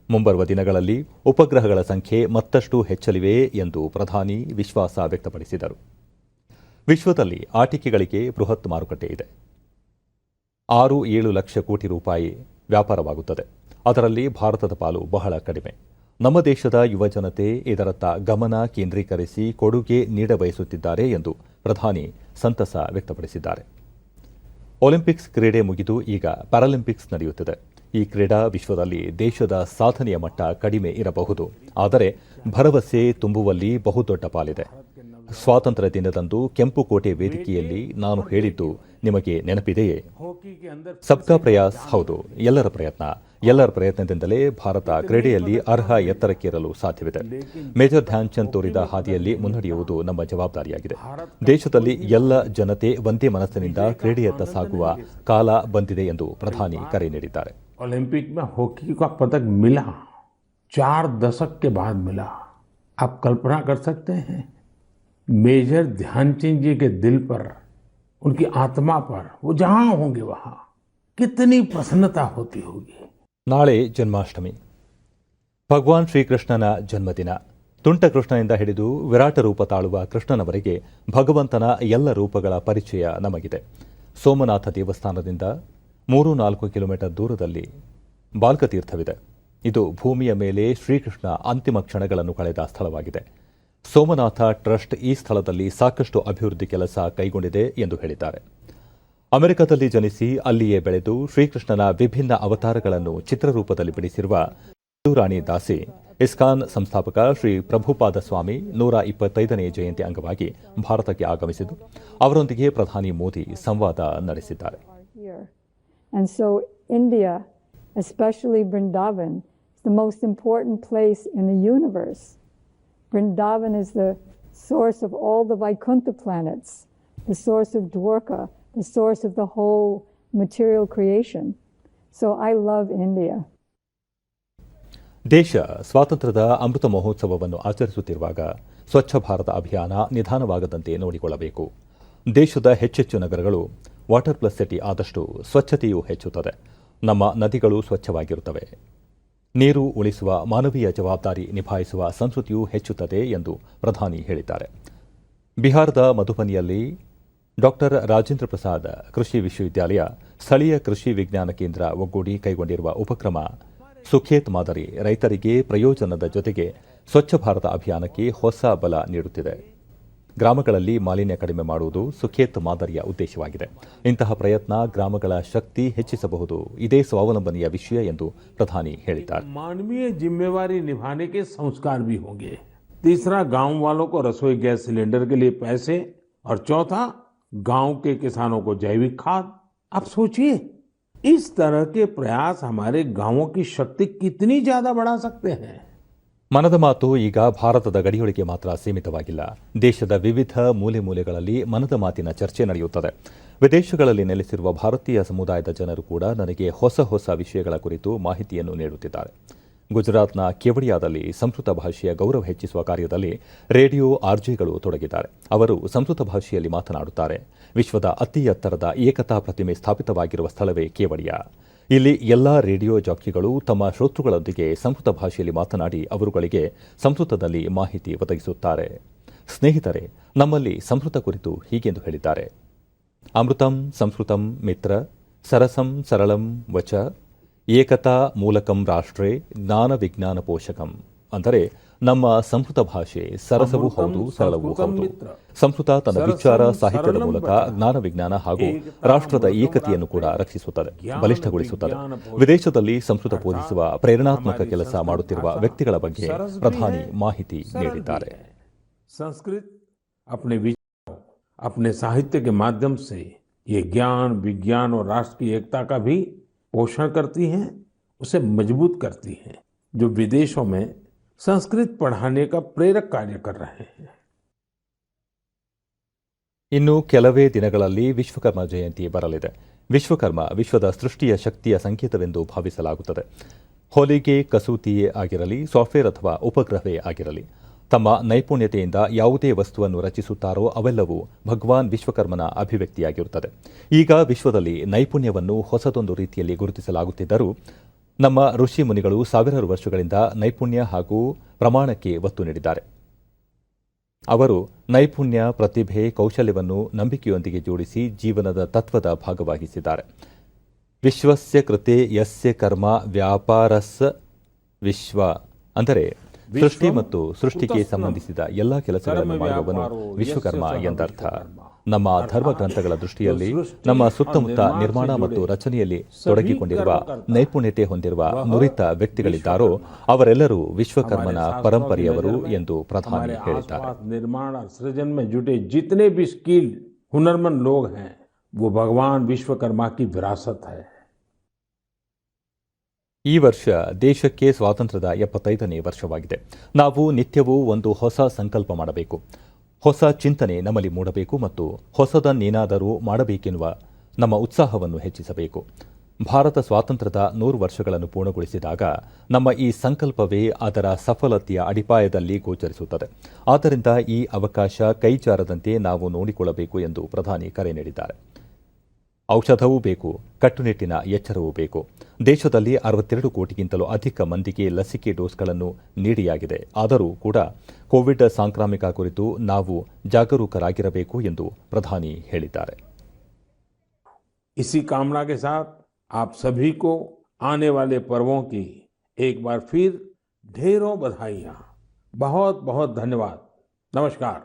ಮುಂಬರುವ ದಿನಗಳಲ್ಲಿ ಉಪಗ್ರಹಗಳ ಸಂಖ್ಯೆ ಮತ್ತಷ್ಟು ಹೆಚ್ಚಲಿವೆ ಎಂದು ಪ್ರಧಾನಿ ವಿಶ್ವಾಸ ವ್ಯಕ್ತಪಡಿಸಿದರು. ವಿಶ್ವದಲ್ಲಿ ಆಟಿಕೆಗಳಿಗೆ ಬೃಹತ್ ಮಾರುಕಟ್ಟೆ ಇದೆ. 6-7 ಲಕ್ಷ ಕೋಟಿ ರೂಪಾಯಿ ವ್ಯಾಪಾರವಾಗುತ್ತದೆ. ಅದರಲ್ಲಿ ಭಾರತದ ಪಾಲು ಬಹಳ ಕಡಿಮೆ. ನಮ್ಮ ದೇಶದ ಯುವಜನತೆ ಇದರತ್ತ ಗಮನ ಕೇಂದ್ರೀಕರಿಸಿ ಕೊಡುಗೆ ನೀಡಬಯಸುತ್ತಿದ್ದಾರೆ ಎಂದು ಪ್ರಧಾನಿ ಸಂತಸ ವ್ಯಕ್ತಪಡಿಸಿದ್ದಾರೆ. ಒಲಿಂಪಿಕ್ಸ್ ಕ್ರೀಡೆ ಮುಗಿದು ಈಗ ಪ್ಯಾರಾಲಿಂಪಿಕ್ಸ್ ನಡೆಯುತ್ತಿದೆ. ಈ ಕ್ರೀಡಾ ವಿಶ್ವದಲ್ಲಿ ದೇಶದ ಸಾಧನೆಯ ಮಟ್ಟ ಕಡಿಮೆ ಇರಬಹುದು, ಆದರೆ ಭರವಸೆ ತುಂಬುವಲ್ಲಿ ಬಹುದೊಡ್ಡ ಪಾಲಿದೆ. ಸ್ವಾತಂತ್ರ್ಯ ದಿನದಂದು ಕೆಂಪುಕೋಟೆ ವೇದಿಕೆಯಲ್ಲಿ ನಾನು ಹೇಳಿದ್ದು ನಿಮಗೆ ನೆನಪಿದೆಯೇ? ಸಬ್ಕಾ ಪ್ರಯಾಸ್, ಹೌದು, ಎಲ್ಲರ ಪ್ರಯತ್ನದಿಂದಲೇ ಭಾರತ ಕ್ರೀಡೆಯಲ್ಲಿ ಅರ್ಹ ಎತ್ತರಕ್ಕೇರಲು ಸಾಧ್ಯವಿದೆ. ಮೇಜರ್ ಧ್ಯಾನ್ ಚಂದ್ ತೋರಿದ ಹಾದಿಯಲ್ಲಿ ಮುನ್ನಡೆಯುವುದು ನಮ್ಮ ಜವಾಬ್ದಾರಿಯಾಗಿದೆ. ದೇಶದಲ್ಲಿ ಎಲ್ಲ ಜನತೆ ಒಂದೇ ಮನಸ್ಸಿನಿಂದ ಕ್ರೀಡೆಯತ್ತ ಸಾಗುವ ಕಾಲ ಬಂದಿದೆ ಎಂದು ಪ್ರಧಾನಿ ಕರೆ ನೀಡಿದ್ದಾರೆ. ओलंपिक में हॉकी का पदक मिला, 4 दशक के बाद मिला. आप कल्पना कर सकते हैं, मेजर ध्यानचंद जी के दिल पर, उनकी आत्मा पर, वो जहां होंगे वहां कितनी प्रसन्नता होती होगी. ನಾಳೆ ಜನ್ಮಾಷ್ಟಮಿ, ಭಗವಾನ್ ಶ್ರೀಕೃಷ್ಣನ ಜನ್ಮದಿನ. ತುಂಟ ಕೃಷ್ಣನಿಂದ ಹಿಡಿದು ವಿರಾಟ ರೂಪ ತಾಳುವ ಕೃಷ್ಣನವರೆಗೆ ಭಗವಂತನ ಎಲ್ಲ ರೂಪಗಳ ಪರಿಚಯ ನಮಗಿದೆ. ಸೋಮನಾಥ ದೇವಸ್ಥಾನದಿಂದ 3-4 ಕಿಲೋಮೀಟರ್ ದೂರದಲ್ಲಿ ಬಾಲ್ಕತೀರ್ಥವಿದೆ. ಇದು ಭೂಮಿಯ ಮೇಲೆ ಶ್ರೀಕೃಷ್ಣ ಅಂತಿಮ ಕ್ಷಣಗಳನ್ನು ಕಳೆದ ಸ್ಥಳವಾಗಿದೆ. ಸೋಮನಾಥ ಟ್ರಸ್ಟ್ ಈ ಸ್ಥಳದಲ್ಲಿ ಸಾಕಷ್ಟು ಅಭಿವೃದ್ಧಿ ಕೆಲಸ ಕೈಗೊಂಡಿದೆ ಎಂದು ಹೇಳಿದ್ದಾರೆ. ಅಮೆರಿಕದಲ್ಲಿ ಜನಿಸಿ ಅಲ್ಲಿಯೇ ಬೆಳೆದು ಶ್ರೀಕೃಷ್ಣನ ವಿಭಿನ್ನ ಅವತಾರಗಳನ್ನು ಚಿತ್ರರೂಪದಲ್ಲಿ ಬಿಡಿಸಿರುವ ರಾಣಿ ದಾಸಿ ಇಸ್ಕಾನ್ ಸಂಸ್ಥಾಪಕ ಶ್ರೀ ಪ್ರಭುಪಾದ ಸ್ವಾಮಿ 125ನೇ ಜಯಂತಿ ಅಂಗವಾಗಿ ಭಾರತಕ್ಕೆ ಆಗಮಿಸಿದ್ದು ಅವರೊಂದಿಗೆ ಪ್ರಧಾನಿ ಮೋದಿ ಸಂವಾದ ನಡೆಸಿದ್ದಾರೆ. And so India, especially Vrindavan, is the most important place in the universe. Vrindavan is the source of all the Vaikuntha planets, the source of Dwarka, the source of the whole material creation. So I love India. ದೇಶ ಸ್ವಾತಂತ್ರ್ಯದ ಅಮೃತ ಮಹೋತ್ಸವವನ್ನು ಆಚರಿಸುತ್ತಿರುವಾಗ ಸ್ವಚ್ಛ ಭಾರತ ಅಭಿಯಾನ ನಿಧಾನವಾಗದಂತೆ ನೋಡಿಕೊಳ್ಳಬೇಕು. ದೇಶದ ಹೆಚ್ಚೆಚ್ಚು ನಗರಗಳು water plus city ಆದಷ್ಟು ಸ್ವಚ್ಛತೆಯೂ ಹೆಚ್ಚುತ್ತದೆ. ನಮ್ಮ ನದಿಗಳು ಸ್ವಚ್ಛವಾಗಿರುತ್ತವೆ. ನೀರು ಉಳಿಸುವ ಮಾನವೀಯ ಜವಾಬ್ದಾರಿ ನಿಭಾಯಿಸುವ ಸಂಸ್ಕೃತಿಯೂ ಹೆಚ್ಚುತ್ತದೆ ಎಂದು ಪ್ರಧಾನಿ ಹೇಳಿದ್ದಾರೆ. ಬಿಹಾರದ ಮಧುಬನಿಯಲ್ಲಿ ಡಾಕ್ಟರ್ ರಾಜೇಂದ್ರ ಪ್ರಸಾದ್ ಕೃಷಿ ವಿಶ್ವವಿದ್ಯಾಲಯ, ಸ್ಥಳೀಯ ಕೃಷಿ ವಿಜ್ಞಾನ ಕೇಂದ್ರ ಒಗ್ಗೂಡಿ ಕೈಗೊಂಡಿರುವ ಉಪಕ್ರಮ ಸುಖೇತ್ ಮಾದರಿ ರೈತರಿಗೆ ಪ್ರಯೋಜನದ ಜೊತೆಗೆ ಸ್ವಚ್ಛ ಭಾರತ ಅಭಿಯಾನಕ್ಕೆ ಹೊಸ ಬಲ ನೀಡುತ್ತಿದೆ. ಗ್ರಾಮಗಳಲ್ಲಿ ಮಾಲಿನ್ಯ ಕಡಿಮೆ ಮಾಡುವುದು ಸುಖೇತ್ ಮಾದರಿಯ ಉದ್ದೇಶವಾಗಿದೆ. ಇಂತಹ ಪ್ರಯತ್ನ ಗ್ರಾಮಗಳ ಶಕ್ತಿ ಹೆಚ್ಚಿಸಬಹುದು. ಇದೇ ಸ್ವಾವಲಂಬನೆಯ ವಿಷಯ ಎಂದು ಪ್ರಧಾನಿ ಹೇಳಿದ್ದಾರೆ. मानवीय जिम्मेवारी निभाने के संस्कार भी होंगे. तीसरा, गांव वालों को रसोई गैस सिलेंडर के लिए पैसे, और चौथा, गांव के किसानों को जैविक खाद. आप सोचिए, इस तरह के प्रयास हमारे गांवों की शक्ति कितनी ज्यादा बढ़ा सकते हैं. ಮನದ ಮಾತು ಈಗ ಭಾರತದ ಗಡಿಯೊಳಗೆ ಮಾತ್ರ ಸೀಮಿತವಾಗಿಲ್ಲ. ದೇಶದ ವಿವಿಧ ಮೂಲೆ ಮೂಲೆಗಳಲ್ಲಿ ಮನದ ಮಾತಿನ ಚರ್ಚೆ ನಡೆಯುತ್ತದೆ. ವಿದೇಶಗಳಲ್ಲಿ ನೆಲೆಸಿರುವ ಭಾರತೀಯ ಸಮುದಾಯದ ಜನರು ಕೂಡ ನನಗೆ ಹೊಸ ಹೊಸ ವಿಷಯಗಳ ಕುರಿತು ಮಾಹಿತಿಯನ್ನು ನೀಡುತ್ತಿದ್ದಾರೆ. ಗುಜರಾತ್ನ ಕೇವಡಿಯಾದಲ್ಲಿ ಸಂಸ್ಕೃತ ಭಾಷೆಯ ಗೌರವ ಹೆಚ್ಚಿಸುವ ಕಾರ್ಯದಲ್ಲಿ ರೇಡಿಯೋ ಆರ್ಜೆಗಳು ತೊಡಗಿದ್ದಾರೆ. ಅವರು ಸಂಸ್ಕೃತ ಭಾಷೆಯಲ್ಲಿ ಮಾತನಾಡುತ್ತಾರೆ. ವಿಶ್ವದ ಅತಿ ಎತ್ತರದ ಏಕತಾ ಪ್ರತಿಮೆ ಸ್ಥಾಪಿತವಾಗಿರುವ ಸ್ಥಳವೇ ಕೇವಡಿಯಾ. ಇಲ್ಲಿ ಎಲ್ಲ ರೇಡಿಯೋ ಜಾಕಿಗಳು ತಮ್ಮ ಶ್ರೋತೃಗಳೊಂದಿಗೆ ಸಂಸ್ಕೃತ ಭಾಷೆಯಲ್ಲಿ ಮಾತನಾಡಿ ಅವರುಗಳಿಗೆ ಸಂಸ್ಕೃತದಲ್ಲಿ ಮಾಹಿತಿ ಒದಗಿಸುತ್ತಾರೆ. ಸ್ನೇಹಿತರೆ, ನಮ್ಮಲ್ಲಿ ಸಂಸ್ಕೃತ ಕುರಿತು ಹೀಗೆಂದು ಹೇಳಿದ್ದಾರೆ: ಅಮೃತಂ ಸಂಸ್ಕೃತಂ ಮಿತ್ರ, ಸರಸಂ ಸರಳಂ ವಚ, ಏಕತಾ ಮೂಲಕಂ ರಾಷ್ಟ್ರೇ, ಜ್ಞಾನ ವಿಜ್ಞಾನ ಪೋಷಕಂ. ಅಂದರೆ ನಮ್ಮ ಸಂಸ್ಕೃತ ಭಾಷೆ ಸರಸವೂ ಹೌದು, ಸರಳವೂ ಹೌದು. ಸಂಸ್ಕೃತ ತನ್ನ ವಿಚಾರ ಸಾಹಿತ್ಯದ ಮೂಲಕ ಜ್ಞಾನ ವಿಜ್ಞಾನ ಹಾಗೂ ರಾಷ್ಟ್ರದ ಏಕತೆಯನ್ನು ಕೂಡ ರಕ್ಷಿಸುತ್ತದೆ, ಬಲಿಷ್ಠಗೊಳಿಸುತ್ತದೆ. ವಿದೇಶದಲ್ಲಿ ಸಂಸ್ಕೃತ ಬೋಧಿಸುವ ಪ್ರೇರಣಾತ್ಮಕ ಕೆಲಸ ಮಾಡುತ್ತಿರುವ ವ್ಯಕ್ತಿಗಳ ಬಗ್ಗೆ ಪ್ರಧಾನಿ ಮಾಹಿತಿ ನೀಡಿದ್ದಾರೆ. संस्कृत अपने विचारों, अपने साहित्य के माध्यम से ये ज्ञान विज्ञान और राष्ट्र की एकता का भी पोषण करती हैं, उसे मजबूत करती हैं, जो विदेशों में संस्कृत पढ़ाने का प्रेरक कार्य कर रहे हैं. ಇನ್ನು ಕೆಲವೇ ದಿನಗಳಲ್ಲಿ ವಿಶ್ವಕರ್ಮ ಜಯಂತಿ ಬರಲಿದೆ. ವಿಶ್ವಕರ್ಮ ವಿಶ್ವದ ಸೃಷ್ಟಿಯ ಶಕ್ತಿಯ ಸಂಕೇತವೆಂದು ಭಾವಿಸಲಾಗುತ್ತದೆ. ಹೊಲಿಗೆ ಕಸೂತಿಯೇ ಆಗಿರಲಿ, ಸಾಫ್ಟ್ವೇರ್ ಅಥವಾ ಉಪಗ್ರಹವೇ ಆಗಿರಲಿ, ತಮ್ಮ ನೈಪುಣ್ಯತೆಯಿಂದ ಯಾವುದೇ ವಸ್ತುವನ್ನು ರಚಿಸುತ್ತಾರೋ ಅವೆಲ್ಲವೂ ಭಗವಾನ್ ವಿಶ್ವಕರ್ಮನ ಅಭಿವ್ಯಕ್ತಿಯಾಗಿರುತ್ತದೆ. ಈಗ ವಿಶ್ವದಲ್ಲಿ ನೈಪುಣ್ಯವನ್ನು ಹೊಸದೊಂದು ರೀತಿಯಲ್ಲಿ ಗುರುತಿಸಲಾಗುತ್ತಿದ್ದರೂ ನಮ್ಮ ಋಷಿ ಮುನಿಗಳು ಸಾವಿರಾರು ವರ್ಷಗಳಿಂದ ನೈಪುಣ್ಯ ಹಾಗೂ ಪ್ರಮಾಣಕ್ಕೆ ಒತ್ತು ನೀಡಿದ್ದಾರೆ. ಅವರು ನೈಪುಣ್ಯ, ಪ್ರತಿಭೆ, ಕೌಶಲ್ಯವನ್ನು ನಂಬಿಕೆಯೊಂದಿಗೆ ಜೋಡಿಸಿ ಜೀವನದ ತತ್ವದ ಭಾಗವಾಗಿಸಿದ್ದಾರೆ. ವಿಶ್ವಸ್ಯ ಕೃತೆ ಯಸ್ಯ ಕರ್ಮ ವ್ಯಾಪಾರಸ್ ವಿಶ್ವ ಅಂದರೆ ಸೃಷ್ಟಿ ಮತ್ತು ಸೃಷ್ಟಿಗೆ ಸಂಬಂಧಿಸಿದ ಎಲ್ಲ ಕೆಲಸಗಳನ್ನು ಮಾಡುವವನು ವಿಶ್ವಕರ್ಮ ಎಂದರ್ಥ. ನಮ್ಮ ಧರ್ಮ ಗ್ರಂಥಗಳ ದೃಷ್ಟಿಯಲ್ಲಿ ನಮ್ಮ ಸುತ್ತಮುತ್ತ ನಿರ್ಮಾಣ ಮತ್ತು ರಚನೆಯಲ್ಲಿ ತೊಡಗಿಕೊಂಡಿರುವ ನೈಪುಣ್ಯತೆ ಹೊಂದಿರುವ ನುರಿತ ವ್ಯಕ್ತಿಗಳಿದ್ದಾರೋ ಅವರೆಲ್ಲರೂ ವಿಶ್ವಕರ್ಮನ ಪರಂಪರೆಯವರು ಎಂದು ಪ್ರಧಾನಿ ಹೇಳಿದ್ದಾರೆ. निर्माण और सृजन में जुटे जितने भी स्किल्ड हुनरमंद लोग हैं वो भगवान विश्वकर्मा की विरासत है. ಈ ವರ್ಷ ದೇಶಕ್ಕೆ ಸ್ವಾತಂತ್ರ್ಯದ 75ನೇ ವರ್ಷವಾಗಿದೆ. ನಾವು ನಿತ್ಯವೂ ಒಂದು ಹೊಸ ಸಂಕಲ್ಪ ಮಾಡಬೇಕು, ಹೊಸ ಚಿಂತನೆ ನಮ್ಮಲ್ಲಿ ಮೂಡಬೇಕು ಮತ್ತು ಹೊಸದನ್ನೇನಾದರೂ ಮಾಡಬೇಕೆನ್ನುವ ನಮ್ಮ ಉತ್ಸಾಹವನ್ನು ಹೆಚ್ಚಿಸಬೇಕು. ಭಾರತ ಸ್ವಾತಂತ್ರ್ಯದ 100 ವರ್ಷಗಳನ್ನು ಪೂರ್ಣಗೊಳಿಸಿದಾಗ ನಮ್ಮ ಈ ಸಂಕಲ್ಪವೇ ಅದರ ಸಫಲತೆಯ ಅಡಿಪಾಯದಲ್ಲಿ ಗೋಚರಿಸುತ್ತದೆ. ಆದ್ದರಿಂದ ಈ ಅವಕಾಶ ಕೈಜಾರದಂತೆ ನಾವು ನೋಡಿಕೊಳ್ಳಬೇಕು ಎಂದು ಪ್ರಧಾನಿ ಕರೆ ನೀಡಿದ್ದಾರೆ. ಔಷಧವೂ ಬೇಕು, ಕಟ್ಟುನಿಟ್ಟಿನ ಎಚ್ಚರವೂ ಬೇಕು. ದೇಶದಲ್ಲಿ 62 ಕೋಟಿಗಿಂತಲೂ ಅಧಿಕ ಮಂದಿಗೆ ಲಸಿಕೆ ಡೋಸ್ಗಳನ್ನು ನೀಡಿಯಾಗಿದೆ. ಆದರೂ ಕೂಡ ಕೋವಿಡ್ ಸಾಂಕ್ರಾಮಿಕ ಕುರಿತು ನಾವು ಜಾಗರೂಕರಾಗಿರಬೇಕು ಎಂದು ಪ್ರಧಾನಿ ಹೇಳಿದ್ದಾರೆ. इसी कामना के साथ आप सभी को आने वाले पर्वों की एक बार फिर ढेरों बधाइयां. बहुत बहुत धन्यवाद. नमस्कार.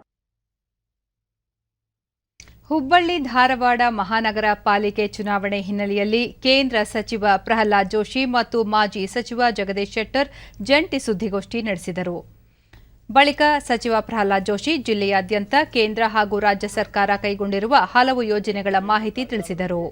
ಹುಬ್ಬಳ್ಳಿ ಧಾರವಾಡ ಮಹಾನಗರ ಪಾಲಿಕೆ ಚುನಾವಣೆ ಹಿನ್ನೆಲೆಯಲ್ಲಿ ಕೇಂದ್ರ ಸಚಿವ ಪ್ರಹ್ಲಾದ್ ಜೋಶಿ ಮತ್ತು ಮಾಜಿ ಸಚಿವ ಜಗದೀಶ್ ಶೆಟ್ಟರ್ ಜಂಟಿ ಸುದ್ದಿಗೋಷ್ಠಿ ನಡೆಸಿದರು. ಬಳಿಕ ಸಚಿವ ಪ್ರಹ್ಲಾದ್ ಜೋಶಿ ಜಿಲ್ಲೆಯಾದ್ಯಂತ ಕೇಂದ್ರ ಹಾಗೂ ರಾಜ್ಯ ಸರ್ಕಾರ ಕೈಗೊಂಡಿರುವ ಹಲವು ಯೋಜನೆಗಳ ಮಾಹಿತಿ ತಿಳಿಸಿದರು.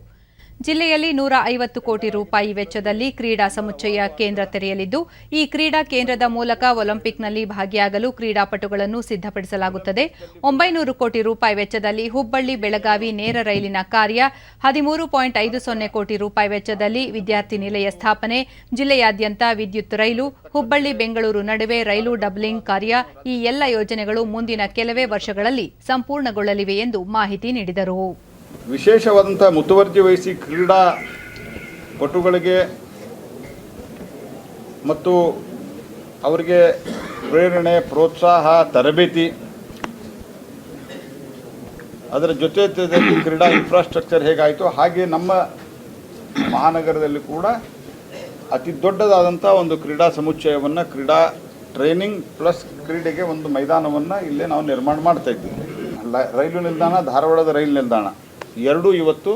ಜಿಲ್ಲೆಯಲ್ಲಿ 150 ಕೋಟಿ ರೂಪಾಯಿ ವೆಚ್ಚದಲ್ಲಿ ಕ್ರೀಡಾ ಸಮುಚ್ಚಯ ಕೇಂದ್ರ ತೆರೆಯಲಿದ್ದು, ಈ ಕ್ರೀಡಾ ಕೇಂದ್ರದ ಮೂಲಕ ಒಲಿಂಪಿಕ್ನಲ್ಲಿ ಭಾಗಿಯಾಗಲು ಕ್ರೀಡಾಪಟುಗಳನ್ನು ಸಿದ್ಧಪಡಿಸಲಾಗುತ್ತದೆ. 900 ಕೋಟಿ ರೂಪಾಯಿ ವೆಚ್ಚದಲ್ಲಿ ಹುಬ್ಬಳ್ಳಿ ಬೆಳಗಾವಿ ನೇರ ರೈಲಿನ ಕಾರ್ಯ, 13.50 ಕೋಟಿ ರೂಪಾಯಿ ವೆಚ್ಚದಲ್ಲಿ ವಿದ್ಯಾರ್ಥಿ ನಿಲಯ ಸ್ಥಾಪನೆ, ಜಿಲ್ಲೆಯಾದ್ಯಂತ ವಿದ್ಯುತ್ ರೈಲು, ಹುಬ್ಬಳ್ಳಿ ಬೆಂಗಳೂರು ನಡುವೆ ರೈಲು ಡಬ್ಲಿಂಗ್ ಕಾರ್ಯ, ಈ ಎಲ್ಲ ಯೋಜನೆಗಳು ಮುಂದಿನ ಕೆಲವೇ ವರ್ಷಗಳಲ್ಲಿ ಸಂಪೂರ್ಣಗೊಳ್ಳಲಿವೆ ಎಂದು ಮಾಹಿತಿ ನೀಡಿದರು. ವಿಶೇಷವಾದಂಥ ಮುತುವರ್ಜಿ ವಹಿಸಿ ಕ್ರೀಡಾ ಪಟುಗಳಿಗೆ ಮತ್ತು ಅವರಿಗೆ ಪ್ರೇರಣೆ, ಪ್ರೋತ್ಸಾಹ, ತರಬೇತಿ, ಅದರ ಜೊತೆಯಲ್ಲಿ ಕ್ರೀಡಾ ಇನ್ಫ್ರಾಸ್ಟ್ರಕ್ಚರ್ ಹೇಗಾಯಿತು ಹಾಗೆ ನಮ್ಮ ಮಹಾನಗರದಲ್ಲಿ ಕೂಡ ಅತಿ ದೊಡ್ಡದಾದಂಥ ಒಂದು ಕ್ರೀಡಾ ಸಮುಚ್ಚಯವನ್ನು, ಕ್ರೀಡಾ ಟ್ರೈನಿಂಗ್ ಪ್ಲಸ್ ಕ್ರೀಡೆಗೆ ಒಂದು ಮೈದಾನವನ್ನು ಇಲ್ಲೇ ನಾವು ನಿರ್ಮಾಣ ಮಾಡ್ತಾ ಇದ್ದೀವಿ. ರೈಲು ನಿಲ್ದಾಣ, ಧಾರವಾಡದ ರೈಲು ನಿಲ್ದಾಣ ಎರಡೂ ಇವತ್ತು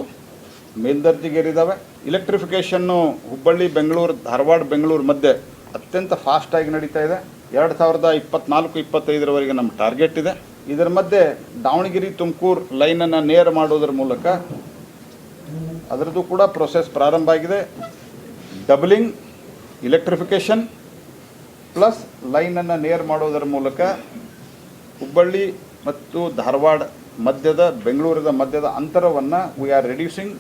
ಮೇಲ್ದರ್ಜೆಗೇರಿದ್ದಾವೆ. ಇಲೆಕ್ಟ್ರಿಫಿಕೇಷನ್ನು ಹುಬ್ಬಳ್ಳಿ ಬೆಂಗಳೂರು, ಧಾರವಾಡ ಬೆಂಗಳೂರು ಮಧ್ಯೆ ಅತ್ಯಂತ ಫಾಸ್ಟಾಗಿ ನಡೀತಾ ಇದೆ. 2024-25 ನಮ್ಮ ಟಾರ್ಗೆಟ್ ಇದೆ. ಇದರ ಮಧ್ಯೆ ದಾವಣಗೆರೆ ತುಮಕೂರು ಲೈನನ್ನು ನೇರ ಮಾಡೋದ್ರ ಮೂಲಕ ಅದರದ್ದು ಕೂಡ ಪ್ರೊಸೆಸ್ ಪ್ರಾರಂಭ ಆಗಿದೆ. ಡಬ್ಲಿಂಗ್, ಇಲೆಕ್ಟ್ರಿಫಿಕೇಷನ್ ಪ್ಲಸ್ ಲೈನನ್ನು ನೇರ ಮಾಡೋದರ ಮೂಲಕ ಹುಬ್ಬಳ್ಳಿ ಮತ್ತು ಧಾರವಾಡ ಮಧ್ಯದ, ಬೆಂಗಳೂರಿನ ಮಧ್ಯದ ಅಂತರವನ್ನು we are reducing.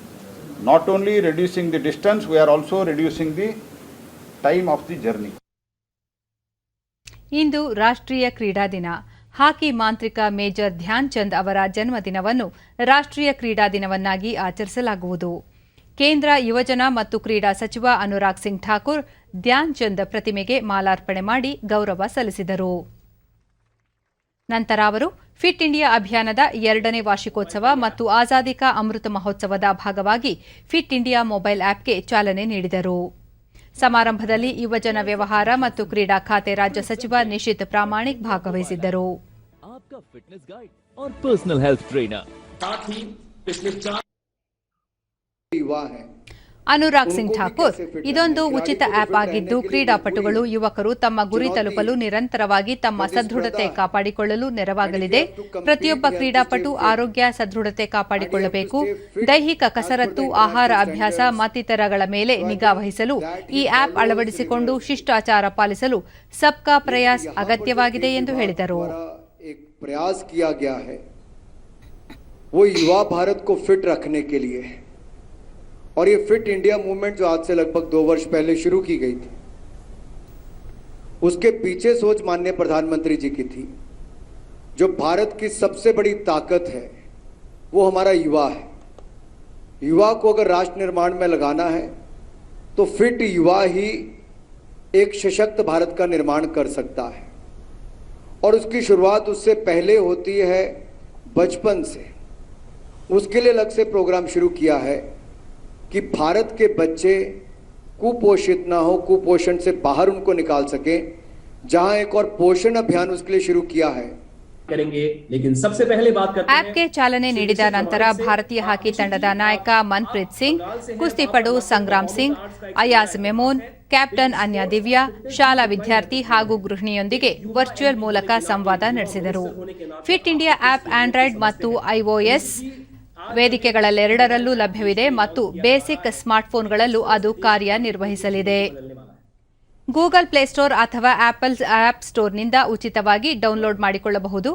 Not only reducing the distance, we are also reducing the time of the journey. ಇಂದು ರಾಷ್ಟ್ರೀಯ ಕ್ರೀಡಾ ದಿನ. ಹಾಕಿ ಮಾಂತ್ರಿಕ ಮೇಜರ್ ಧ್ಯಾನ್ ಚಂದ್ ಅವರ ಜನ್ಮದಿನವನ್ನು ರಾಷ್ಟ್ರೀಯ ಕ್ರೀಡಾ ದಿನವನ್ನಾಗಿ ಆಚರಿಸಲಾಗುವುದು. ಕೇಂದ್ರ ಯುವಜನ ಮತ್ತು ಕ್ರೀಡಾ ಸಚಿವ ಅನುರಾಗ್ ಸಿಂಗ್ ಠಾಕೂರ್ ಧ್ಯಾನ್ ಚಂದ್ ಪ್ರತಿಮೆಗೆ ಮಾಲಾರ್ಪಣೆ ಮಾಡಿ ಗೌರವ ಸಲ್ಲಿಸಿದರು. ನಂತರ ಅವರು ಫಿಟ್ ಇಂಡಿಯಾ ಅಭಿಯಾನದ 2ನೇ ವಾರ್ಷಿಕೋತ್ಸವ ಮತ್ತು ಆಜಾದಿ ಕಾ ಅಮೃತ ಮಹೋತ್ಸವದ ಭಾಗವಾಗಿ ಫಿಟ್ ಇಂಡಿಯಾ ಮೊಬೈಲ್ ಆಪ್ಗೆ ಚಾಲನೆ ನೀಡಿದರು. ಸಮಾರಂಭದಲ್ಲಿ ಯುವಜನ ವ್ಯವಹಾರ ಮತ್ತು ಕ್ರೀಡಾ ಖಾತೆ ರಾಜ್ಯ ಸಚಿವ ನಿಶಿತ್ ಪ್ರಾಮಾಣಿಕ್ ಭಾಗವಹಿಸಿದ್ದರು. ಅನುರಾಗ್ ಸಿಂಗ್ ಠಾಕೂರ್, ಇದೊಂದು ಉಚಿತ ಆಪ್ ಆಗಿದ್ದು ಕ್ರೀಡಾಪಟುಗಳು, ಯುವಕರು ತಮ್ಮ ಗುರಿ ತಲುಪಲು ನಿರಂತರವಾಗಿ ತಮ್ಮ ಸದೃಢತೆ ಕಾಪಾಡಿಕೊಳ್ಳಲು ನೆರವಾಗಲಿದೆ. ಪ್ರತಿಯೊಬ್ಬ ಕ್ರೀಡಾಪಟು ಆರೋಗ್ಯ, ಸದೃಢತೆ ಕಾಪಾಡಿಕೊಳ್ಳಬೇಕು. ದೈಹಿಕ ಕಸರತ್ತು, ಆಹಾರ ಅಭ್ಯಾಸ ಮತ್ತಿತರಗಳ ಮೇಲೆ ನಿಗಾ ವಹಿಸಲು ಈ ಆಪ್ ಅಳವಡಿಸಿಕೊಂಡು ಶಿಷ್ಟಾಚಾರ ಪಾಲಿಸಲು ಸಬ್ಕಾ ಪ್ರಯಾಸ್ ಅಗತ್ಯವಾಗಿದೆ ಎಂದು ಹೇಳಿದರು. प्रयास किया गया है वो युवा भारत को फिट रखने के लिए, और ये फिट इंडिया मूवमेंट जो आज से लगभग 2 वर्ष पहले शुरू की गई थी, उसके पीछे सोच माननीय प्रधानमंत्री जी की थी. जो भारत की सबसे बड़ी ताकत है वो हमारा युवा है. युवा को अगर राष्ट्र निर्माण में लगाना है तो फिट युवा ही एक सशक्त भारत का निर्माण कर सकता है, और उसकी शुरुआत उससे पहले होती है बचपन से. उसके लिए अलग से प्रोग्राम शुरू किया है कि भारत के बच्चे कुपोषित ना हो, कुपोषण से बाहर उनको निकाल सकें. जहां एक और पोषण अभियान उसके लिए शुरू किया है. ಆಪ್ಗೆ ಚಾಲನೆ ನೀಡಿದ ನಂತರ ಭಾರತೀಯ ಹಾಕಿ ತಂಡದ ನಾಯಕ ಮನ್ಪ್ರೀತ್ ಸಿಂಗ್, ಕುಸ್ತಿಪಡು ಸಂಗ್ರಾಮ್ ಸಿಂಗ್, ಅಯಾಜ್ ಮೆಮೋನ್, ಕ್ಯಾಪ್ಟನ್ ಅನ್ಯಾ ದಿವ್ಯಾ, ಶಾಲಾ ವಿದ್ಯಾರ್ಥಿ ಹಾಗೂ ಗೃಹಿಣಿಯೊಂದಿಗೆ ವರ್ಚುವಲ್ ಮೂಲಕ ಸಂವಾದ ನಡೆಸಿದರು. ಫಿಟ್ ಇಂಡಿಯಾ ಆಪ್ ಆಂಡ್ರಾಯ್ಡ್ ಮತ್ತು ಐಒಎಸ್ ವೇದಿಕೆಗಳೆರಡರಲ್ಲೂ ಲಭ್ಯವಿದೆ ಮತ್ತು ಬೇಸಿಕ್ ಸ್ಮಾರ್ಟ್ಫೋನ್ಗಳಲ್ಲೂ ಅದು ಕಾರ್ಯನಿರ್ವಹಿಸಲಿದೆ. ಗೂಗಲ್ ಪ್ಲೇಸ್ಟೋರ್ ಅಥವಾ ಆಪಲ್ ಆಪ್ ಸ್ಟೋರ್ನಿಂದ ಉಚಿತವಾಗಿ ಡೌನ್ಲೋಡ್ ಮಾಡಿಕೊಳ್ಳಬಹುದು.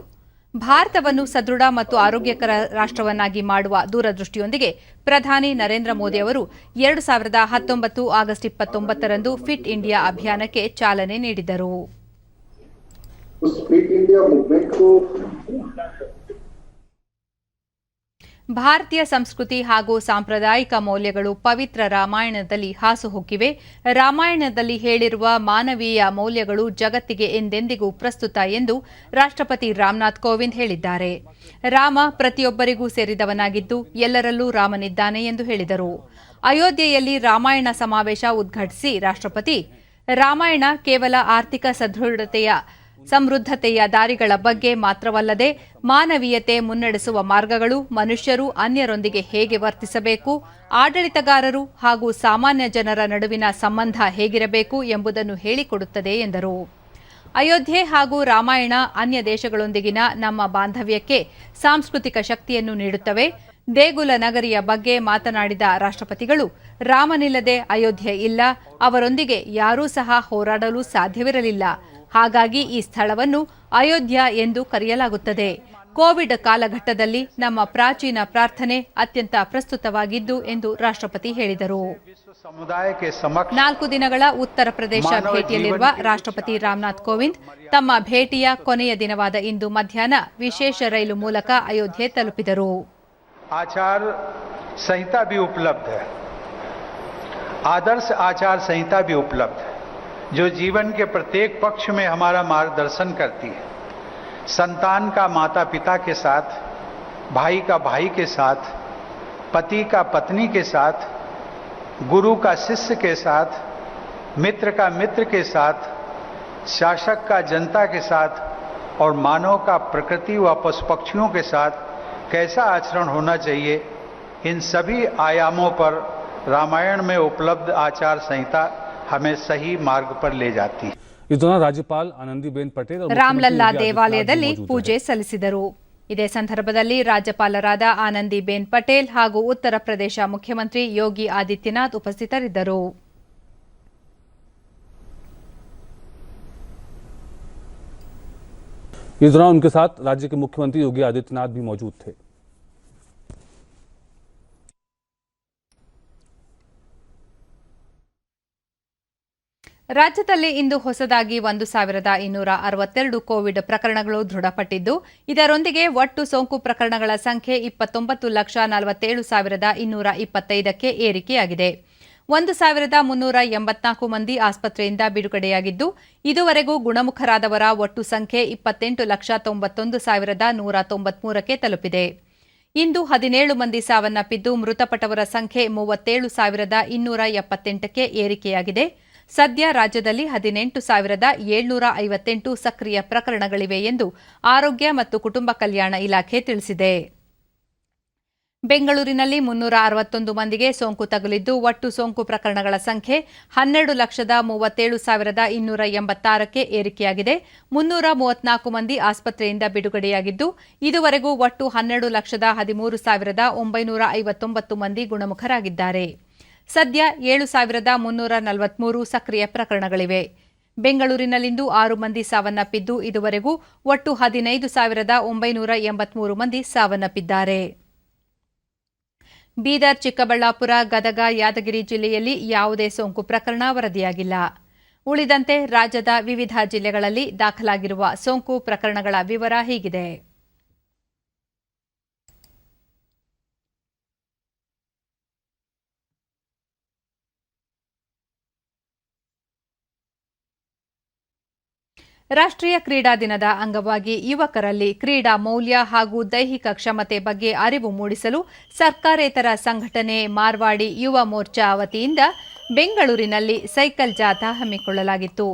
ಭಾರತವನ್ನು ಸದೃಢ ಮತ್ತು ಆರೋಗ್ಯಕರ ರಾಷ್ಟ್ರವನ್ನಾಗಿ ಮಾಡುವ ದೂರದೃಷ್ಟಿಯೊಂದಿಗೆ ಪ್ರಧಾನಿ ನರೇಂದ್ರ ಮೋದಿ ಅವರು 2019 ಆಗಸ್ಟ್ 29ರಂದು ಫಿಟ್ ಇಂಡಿಯಾ ಅಭಿಯಾನಕ್ಕೆ ಚಾಲನೆ ನೀಡಿದರು. ಭಾರತೀಯ ಸಂಸ್ಕೃತಿ ಹಾಗೂ ಸಾಂಪ್ರದಾಯಿಕ ಮೌಲ್ಯಗಳು ಪವಿತ್ರ ರಾಮಾಯಣದಲ್ಲಿ ಹಾಸುಹೊಕ್ಕಿವೆ. ರಾಮಾಯಣದಲ್ಲಿ ಹೇಳಿರುವ ಮಾನವೀಯ ಮೌಲ್ಯಗಳು ಜಗತ್ತಿಗೆ ಎಂದೆಂದಿಗೂ ಪ್ರಸ್ತುತ ಎಂದು ರಾಷ್ಟ್ರಪತಿ ರಾಮನಾಥ್ ಕೋವಿಂದ್ ಹೇಳಿದ್ದಾರೆ. ರಾಮ ಪ್ರತಿಯೊಬ್ಬರಿಗೂ ಸೇರಿದವನಾಗಿದ್ದು ಎಲ್ಲರಲ್ಲೂ ರಾಮನಿದ್ದಾನೆ ಎಂದು ಹೇಳಿದರು. ಅಯೋಧ್ಯೆಯಲ್ಲಿ ರಾಮಾಯಣ ಸಮಾವೇಶ ಉದ್ಘಾಟಿಸಿ ರಾಷ್ಟ್ರಪತಿ, ರಾಮಾಯಣ ಕೇವಲ ಆರ್ಥಿಕ ಸಮೃದ್ಧತೆಯ ದಾರಿಗಳ ಬಗ್ಗೆ ಮಾತ್ರವಲ್ಲದೆ ಮಾನವೀಯತೆ ಮುನ್ನಡೆಸುವ ಮಾರ್ಗಗಳು, ಮನುಷ್ಯರು ಅನ್ಯರೊಂದಿಗೆ ಹೇಗೆ ವರ್ತಿಸಬೇಕು, ಆಡಳಿತಗಾರರು ಹಾಗೂ ಸಾಮಾನ್ಯ ಜನರ ನಡುವಿನ ಸಂಬಂಧ ಹೇಗಿರಬೇಕು ಎಂಬುದನ್ನು ಹೇಳಿಕೊಡುತ್ತದೆ ಎಂದರು. ಅಯೋಧ್ಯೆ ಹಾಗೂ ರಾಮಾಯಣ ಅನ್ಯ ದೇಶಗಳೊಂದಿಗಿನ ನಮ್ಮ ಬಾಂಧವ್ಯಕ್ಕೆ ಸಾಂಸ್ಕೃತಿಕ ಶಕ್ತಿಯನ್ನು ನೀಡುತ್ತವೆ. ದೇಗುಲ ನಗರಿಯ ಬಗ್ಗೆ ಮಾತನಾಡಿದ ರಾಷ್ಟ್ರಪತಿಗಳು, ರಾಮನಿಲ್ಲದೆ ಅಯೋಧ್ಯೆ ಇಲ್ಲ, ಅವರೊಂದಿಗೆ ಯಾರೂ ಸಹ ಹೋರಾಡಲು ಸಾಧ್ಯವಿರಲಿಲ್ಲ. ಹಾಗಾಗಿ ಈ ಸ್ಥಳವನ್ನು ಅಯೋಧ್ಯ ಎಂದು ಕರೆಯಲಾಗುತ್ತದೆ. ಕೋವಿಡ್ ಕಾಲಘಟ್ಟದಲ್ಲಿ ನಮ್ಮ ಪ್ರಾಚೀನ ಪ್ರಾರ್ಥನೆ ಅತ್ಯಂತ ಪ್ರಸ್ತುತವಾಗಿದ್ದು ಎಂದು ರಾಷ್ಟ್ರಪತಿ ಹೇಳಿದರು. 4 ದಿನಗಳ ಉತ್ತರ ಪ್ರದೇಶ ಭೇಟಿಯಲ್ಲಿರುವ ರಾಷ್ಟ್ರಪತಿ ರಾಮನಾಥ್ ಕೋವಿಂದ್ ತಮ್ಮ ಭೇಟಿಯ ಕೊನೆಯ ದಿನವಾದ ಇಂದು ಮಧ್ಯಾಹ್ನ ವಿಶೇಷ ರೈಲು ಮೂಲಕ ಅಯೋಧ್ಯೆ ತಲುಪಿದರು. आचार संहिता भी उपलब्ध है, आदर्श आचार संहिता भी उपलब्ध है जो जीवन के प्रत्येक पक्ष में हमारा मार्गदर्शन करती है. संतान का माता पिता के साथ, भाई का भाई के साथ, पति का पत्नी के साथ, गुरु का शिष्य के साथ, मित्र का मित्र के साथ, शासक का जनता के साथ और मानव का प्रकृति व पशु पक्षियों के साथ कैसा आचरण होना चाहिए, इन सभी आयामों पर रामायण में उपलब्ध आचार संहिता हमें सही मार्ग पर ले जाती है. इस दौरान राज्यपाल आनंदीबेन पटेल ರಾಮಲಲ್ಲಾ ದೇವಾಲಯದಲ್ಲಿ ಪೂಜೆ ಸಲ್ಲಿಸಿದರು. ಇದೇ ಸಂದರ್ಭದಲ್ಲಿ ರಾಜ್ಯಪಾಲರಾದ ಆನಂದಿಬೆನ್ ಪಟೇಲ್ ಹಾಗೂ ಉತ್ತರ ಪ್ರದೇಶ ಮುಖ್ಯಮಂತ್ರಿ ಯೋಗಿ ಆದಿತ್ಯನಾಥ್ ಉಪಸ್ಥಿತರಿದ್ದರು. इस दौरान उनके साथ राज्य के मुख्यमंत्री योगी आदित्यनाथ भी मौजूद थे. ರಾಜ್ಯದಲ್ಲಿ ಇಂದು ಹೊಸದಾಗಿ 1262 ಕೋವಿಡ್ ಪ್ರಕರಣಗಳು ದೃಢಪಟ್ಟಿದ್ದು, ಇದರೊಂದಿಗೆ ಒಟ್ಟು ಸೋಂಕು ಪ್ರಕರಣಗಳ ಸಂಖ್ಯೆ 29,47,225ಕ್ಕೆ ಏರಿಕೆಯಾಗಿದೆ. 1,384 ಮಂದಿ ಆಸ್ಪತ್ರೆಯಿಂದ ಬಿಡುಗಡೆಯಾಗಿದ್ದು, ಇದುವರೆಗೂ ಗುಣಮುಖರಾದವರ ಒಟ್ಟು ಸಂಖ್ಯೆ 28,91,193ಕ್ಕೆ ತಲುಪಿದೆ. ಇಂದು 17 ಮಂದಿ ಸಾವನ್ನಪ್ಪಿದ್ದು, ಮೃತಪಟ್ಟವರ ಸಂಖ್ಯೆ 37,278ಕ್ಕೆ ಏರಿಕೆಯಾಗಿದೆ. ಸದ್ಯ ರಾಜ್ಯದಲ್ಲಿ 18,758 ಸಕ್ರಿಯ ಪ್ರಕರಣಗಳಿವೆ ಎಂದು ಆರೋಗ್ಯ ಮತ್ತು ಕುಟುಂಬ ಕಲ್ಯಾಣ ಇಲಾಖೆ ತಿಳಿಸಿದೆ. ಬೆಂಗಳೂರಿನಲ್ಲಿ 361 ಮಂದಿಗೆ ಸೋಂಕು ತಗುಲಿದ್ದು ಒಟ್ಟು ಸೋಂಕು ಪ್ರಕರಣಗಳ ಸಂಖ್ಯೆ 12,37,286ಕ್ಕೆ ಏರಿಕೆಯಾಗಿದೆ. 334 ಮಂದಿ ಆಸ್ಪತ್ರೆಯಿಂದ ಬಿಡುಗಡೆಯಾಗಿದ್ದು ಇದುವರೆಗೂ ಒಟ್ಟು 12,13,959 ಮಂದಿ ಗುಣಮುಖರಾಗಿದ್ದಾರೆ. ಸದ್ಯ 7,343 ಸಕ್ರಿಯ ಪ್ರಕರಣಗಳಿವೆ. ಬೆಂಗಳೂರಿನಲ್ಲಿಂದು 6 ಮಂದಿ ಸಾವನ್ನಪ್ಪಿದ್ದು ಇದುವರೆಗೂ ಒಟ್ಟು 15,983 ಮಂದಿ ಸಾವನ್ನಪ್ಪಿದ್ದಾರೆ. ಬೀದರ್, ಚಿಕ್ಕಬಳ್ಳಾಪುರ, ಗದಗ, ಯಾದಗಿರಿ ಜಿಲ್ಲೆಯಲ್ಲಿ ಯಾವುದೇ ಸೋಂಕು ಪ್ರಕರಣ ವರದಿಯಾಗಿಲ್ಲ. ಉಳಿದಂತೆ ರಾಜ್ಯದ ವಿವಿಧ ಜಿಲ್ಲೆಗಳಲ್ಲಿ ದಾಖಲಾಗಿರುವ ಸೋಂಕು ಪ್ರಕರಣಗಳ ವಿವರ ಹೀಗಿದೆ. ರಾಷ್ಟ್ರೀಯ ಕ್ರೀಡಾ ದಿನದ ಅಂಗವಾಗಿ ಯುವಕರಲ್ಲಿ ಕ್ರೀಡಾ ಮೌಲ್ಯ ಹಾಗೂ ದೈಹಿಕ ಕ್ಷಮತೆ ಬಗ್ಗೆ ಅರಿವು ಮೂಡಿಸಲು ಸರ್ಕಾರೇತರ ಸಂಘಟನೆ ಮಾರ್ವಾಡಿ ಯುವ ಮೋರ್ಚಾ ವತಿಯಿಂದ ಬೆಂಗಳೂರಿನಲ್ಲಿ ಸೈಕಲ್ ಜಾಥಾ ಹಮ್ಮಿಕೊಳ್ಳಲಾಗಿತ್ತು.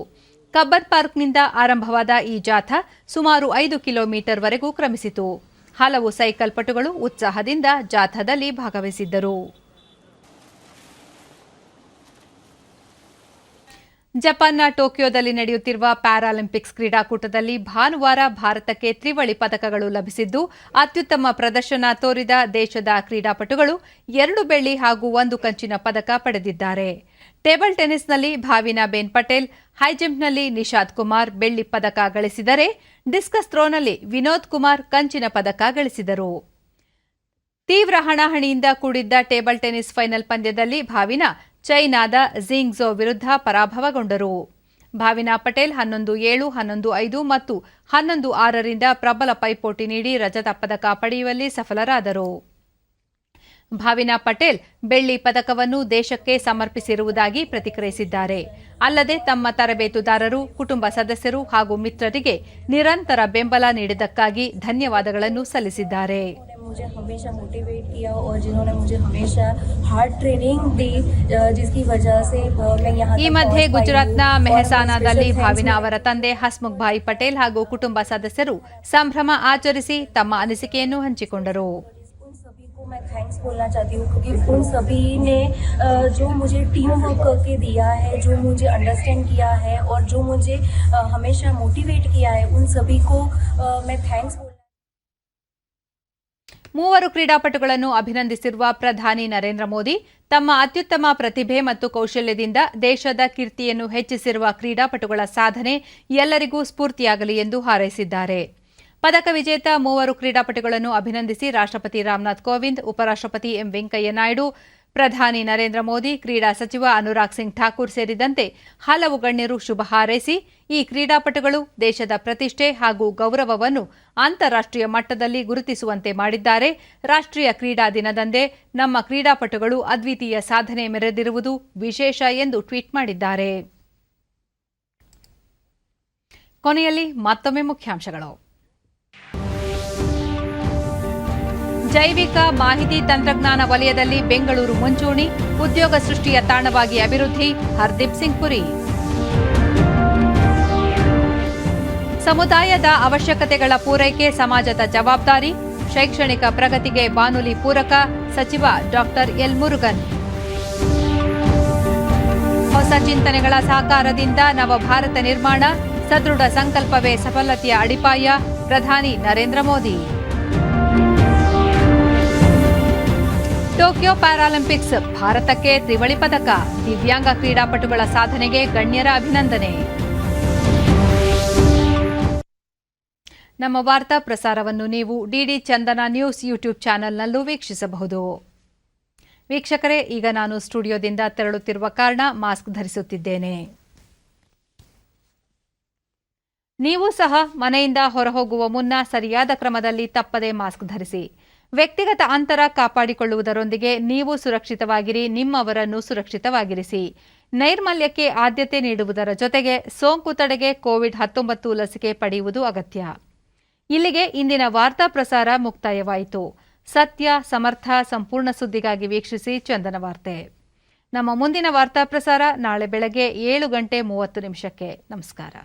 ಕಬ್ಬನ್ ಪಾರ್ಕ್ನಿಂದ ಆರಂಭವಾದ ಈ ಜಾಥಾ ಸುಮಾರು 5 ಕಿಲೋಮೀಟರ್ವರೆಗೂ ಕ್ರಮಿಸಿತು. ಹಲವು ಸೈಕಲ್ ಪಟುಗಳು ಉತ್ಸಾಹದಿಂದ ಜಾಥಾದಲ್ಲಿ ಭಾಗವಹಿಸಿದ್ದರು. ಜಪಾನ್ನ ಟೋಕಿಯೋದಲ್ಲಿ ನಡೆಯುತ್ತಿರುವ ಪ್ಯಾರಾಲಿಂಪಿಕ್ಸ್ ಕ್ರೀಡಾಕೂಟದಲ್ಲಿ ಭಾನುವಾರ ಭಾರತಕ್ಕೆ ತ್ರಿವಳಿ ಪದಕಗಳು ಲಭಿಸಿದ್ದು ಅತ್ಯುತ್ತಮ ಪ್ರದರ್ಶನ ತೋರಿದ ದೇಶದ ಕ್ರೀಡಾಪಟುಗಳು 2 ಬೆಳ್ಳಿ ಹಾಗೂ 1 ಕಂಚಿನ ಪದಕ ಪಡೆದಿದ್ದಾರೆ. ಟೇಬಲ್ ಟೆನಿಸ್ನಲ್ಲಿ ಭಾವಿನಾ ಬೆನ್ ಪಟೇಲ್, ಹೈಜಂಪ್ನಲ್ಲಿ ನಿಶಾದ್ ಕುಮಾರ್ ಬೆಳ್ಳಿ ಪದಕ ಗಳಿಸಿದರೆ ಡಿಸ್ಕಸ್ ಥ್ರೋನಲ್ಲಿ ವಿನೋದ್ ಕುಮಾರ್ ಕಂಚಿನ ಪದಕ ಗಳಿಸಿದರು. ತೀವ್ರ ಹಣಾಹಣಿಯಿಂದ ಕೂಡಿದ್ದ ಟೇಬಲ್ ಟೆನಿಸ್ ಫೈನಲ್ ಪಂದ್ಯದಲ್ಲಿ ಭಾವಿನಾ ಚೈನಾದ ಝಿಂಗ್ಝೋ ವಿರುದ್ಧ ಪರಾಭವಗೊಂಡರು. ಭಾವಿನಾ ಪಟೇಲ್ 11-7, 11-5 ಮತ್ತು 11-6ರಿಂದ ಪ್ರಬಲ ಪೈಪೋಟಿ ನೀಡಿ ರಜತ ಪದಕ ಪಡೆಯುವಲ್ಲಿ ಸಫಲರಾದರು. ಭಾವಿನಾ ಪಟೇಲ್ ಬೆಳ್ಳಿ ಪದಕವನ್ನು ದೇಶಕ್ಕೆ ಸಮರ್ಪಿಸಿರುವುದಾಗಿ ಪ್ರತಿಕ್ರಿಯಿಸಿದ್ದಾರೆ. ಅಲ್ಲದೆ ತಮ್ಮ ತರಬೇತುದಾರರು, ಕುಟುಂಬ ಸದಸ್ಯರು ಹಾಗೂ ಮಿತ್ರರಿಗೆ ನಿರಂತರ ಬೆಂಬಲ ನೀಡಿದ್ದಕ್ಕಾಗಿ ಧನ್ಯವಾದಗಳನ್ನು ಸಲ್ಲಿಸಿದ್ದಾರೆ. मुझे हमेशा मोटिवेट किया और जिन्होंने मुझे हमेशा हार्ड ट्रेनिंग दी जिसकी वजह से मैं यहाँ ಈ ಮಧ್ಯೆ ಗುಜರಾತ್ನ ಮೆಹಸಾನಾದಲ್ಲಿ ಭಾವಿನಾ ಅವರ ತಂದೆ ಹಸ್ಮುಖ್ ಭಾಯಿ ಪಟೇಲ್ ಹಾಗೂ ಕುಟುಂಬ ಸದಸ್ಯರು ಸಂಭ್ರಮ ಆಚರಿಸಿ ತಮ್ಮ ಅನಿಸಿಕೆಯನ್ನು ಹಂಚಿಕೊಂಡರು. मैं थैंक्स बोलना चाहती हूँ क्योंकि उन सभी ने जो मुझे टीम वर्क करके दिया है, जो मुझे अंडरस्टैंड किया है और जो मुझे हमेशा मोटिवेट किया है, उन सभी को मैं थैंक्स बोलना. ಮೂವರು ಕ್ರೀಡಾಪಟುಗಳನ್ನು ಅಭಿನಂದಿಸಿರುವ ಪ್ರಧಾನಿ ನರೇಂದ್ರ ಮೋದಿ ತಮ್ಮ ಅತ್ಯುತ್ತಮ ಪ್ರತಿಭೆ ಮತ್ತು ಕೌಶಲ್ಯದಿಂದ ದೇಶದ ಕೀರ್ತಿಯನ್ನು ಹೆಚ್ಚಿಸಿರುವ ಕ್ರೀಡಾಪಟುಗಳ ಸಾಧನೆ ಎಲ್ಲರಿಗೂ ಸ್ಫೂರ್ತಿಯಾಗಲಿ ಎಂದು ಹಾರೈಸಿದ್ದಾರೆ. ಪದಕ ವಿಜೇತ ಮೂವರು ಕ್ರೀಡಾಪಟುಗಳನ್ನು ಅಭಿನಂದಿಸಿ ರಾಷ್ಟ್ರಪತಿ ರಾಮನಾಥ್ ಕೋವಿಂದ್, ಉಪರಾಷ್ಟ್ರಪತಿ ಎಂ ವೆಂಕಯ್ಯ ನಾಯ್ಡು, ಪ್ರಧಾನಿ ನರೇಂದ್ರ ಮೋದಿ, ಕ್ರೀಡಾ ಸಚಿವ ಅನುರಾಗ್ ಸಿಂಗ್ ಠಾಕೂರ್ ಸೇರಿದಂತೆ ಹಲವು ಗಣ್ಯರು ಶುಭ ಹಾರೈಸಿ ಈ ಕ್ರೀಡಾಪಟುಗಳು ದೇಶದ ಪ್ರತಿಷ್ಠೆ ಹಾಗೂ ಗೌರವವನ್ನು ಅಂತಾರಾಷ್ಟ್ರೀಯ ಮಟ್ಟದಲ್ಲಿ ಗುರುತಿಸುವಂತೆ ಮಾಡಿದ್ದಾರೆ. ರಾಷ್ಟ್ರೀಯ ಕ್ರೀಡಾ ದಿನದಂದೇ ನಮ್ಮ ಕ್ರೀಡಾಪಟುಗಳು ಅದ್ವಿತೀಯ ಸಾಧನೆ ಮೆರೆದಿರುವುದು ವಿಶೇಷ ಎಂದು ಟ್ವೀಟ್ ಮಾಡಿದ್ದಾರೆ. ಕೊನೆಯಲ್ಲಿ ಮತ್ತೊಮ್ಮೆ ಮುಖ್ಯಾಂಶಗಳು. ಜೈವಿಕ ಮಾಹಿತಿ ತಂತ್ರಜ್ಞಾನ ವಲಯದಲ್ಲಿ ಬೆಂಗಳೂರು ಮುಂಚೂಣಿ, ಉದ್ಯೋಗ ಸೃಷ್ಟಿಯ ತಾಣವಾಗಿ ಅಭಿವೃದ್ಧಿ, ಹರ್ದೀಪ್ ಸಿಂಗ್ ಪುರಿ. ಸಮುದಾಯದ ಅವಶ್ಯಕತೆಗಳ ಪೂರೈಕೆ ಸಮಾಜದ ಜವಾಬ್ದಾರಿ, ಶೈಕ್ಷಣಿಕ ಪ್ರಗತಿಗೆ ಬಾನುಲಿ ಪೂರಕ, ಸಚಿವ ಡಾಕ್ಟರ್ ಎಲ್ ಮುರುಗನ್. ಹೊಸ ಚಿಂತನೆಗಳ ಸಹಕಾರದಿಂದ ನವಭಾರತ ನಿರ್ಮಾಣ, ಸದೃಢ ಸಂಕಲ್ಪವೇ ಸಫಲತೆಯ ಅಡಿಪಾಯ, ಪ್ರಧಾನಿ ನರೇಂದ್ರ ಮೋದಿ. ಟೋಕಿಯೋ ಪ್ಯಾರಾಲಿಂಪಿಕ್ಸ್ ಭಾರತಕ್ಕೆ ತ್ರಿವಳಿ ಪದಕ, ದಿವ್ಯಾಂಗ ಕ್ರೀಡಾಪಟುಗಳ ಸಾಧನೆಗೆ ಗಣ್ಯರ ಅಭಿನಂದನೆ. ನಮ್ಮ ವಾರ್ತಾ ಪ್ರಸಾರವನ್ನು ನೀವು ಡಿಡಿ ಚಂದನ ನ್ಯೂಸ್ ಯೂಟ್ಯೂಬ್ ಚಾನೆಲ್ನಲ್ಲೂ ವೀಕ್ಷಿಸಬಹುದು. ವೀಕ್ಷಕರೇ, ಈಗ ನಾನು ಸ್ಟುಡಿಯೋದಿಂದ ತೆರಳುತ್ತಿರುವ ಕಾರಣ ಮಾಸ್ಕ್ ಧರಿಸುತ್ತಿದ್ದೇನೆ. ನೀವು ಸಹ ಮನೆಯಿಂದ ಹೊರಹೋಗುವ ಮುನ್ನ ಸರಿಯಾದ ಕ್ರಮದಲ್ಲಿ ತಪ್ಪದೆ ಮಾಸ್ಕ್ ಧರಿಸಿ. ವ್ಯಕ್ತಿಗತ ಅಂತರ ಕಾಪಾಡಿಕೊಳ್ಳುವುದರೊಂದಿಗೆ ನೀವು ಸುರಕ್ಷಿತವಾಗಿರಿ, ನಿಮ್ಮವರನ್ನು ಸುರಕ್ಷಿತವಾಗಿರಿಸಿ. ನೈರ್ಮಲ್ಯಕ್ಕೆ ಆದ್ಯತೆ ನೀಡುವುದರ ಜೊತೆಗೆ ಸೋಂಕು ತಡೆಗೆ ಕೋವಿಡ್-19 ಲಸಿಕೆ ಪಡೆಯುವುದು ಅಗತ್ಯ. ಇಲ್ಲಿಗೆ ಇಂದಿನ ವಾರ್ತಾ ಪ್ರಸಾರ ಮುಕ್ತಾಯವಾಯಿತು. ಸತ್ಯ, ಸಮರ್ಥ, ಸಂಪೂರ್ಣ ಸುದ್ದಿಗಾಗಿ ವೀಕ್ಷಿಸಿ ಚಂದನ ವಾರ್ತೆ. ನಮ್ಮ ಮುಂದಿನ ವಾರ್ತಾ ಪ್ರಸಾರ ನಾಳೆ ಬೆಳಗ್ಗೆ 7:30 ನಮಸ್ಕಾರ.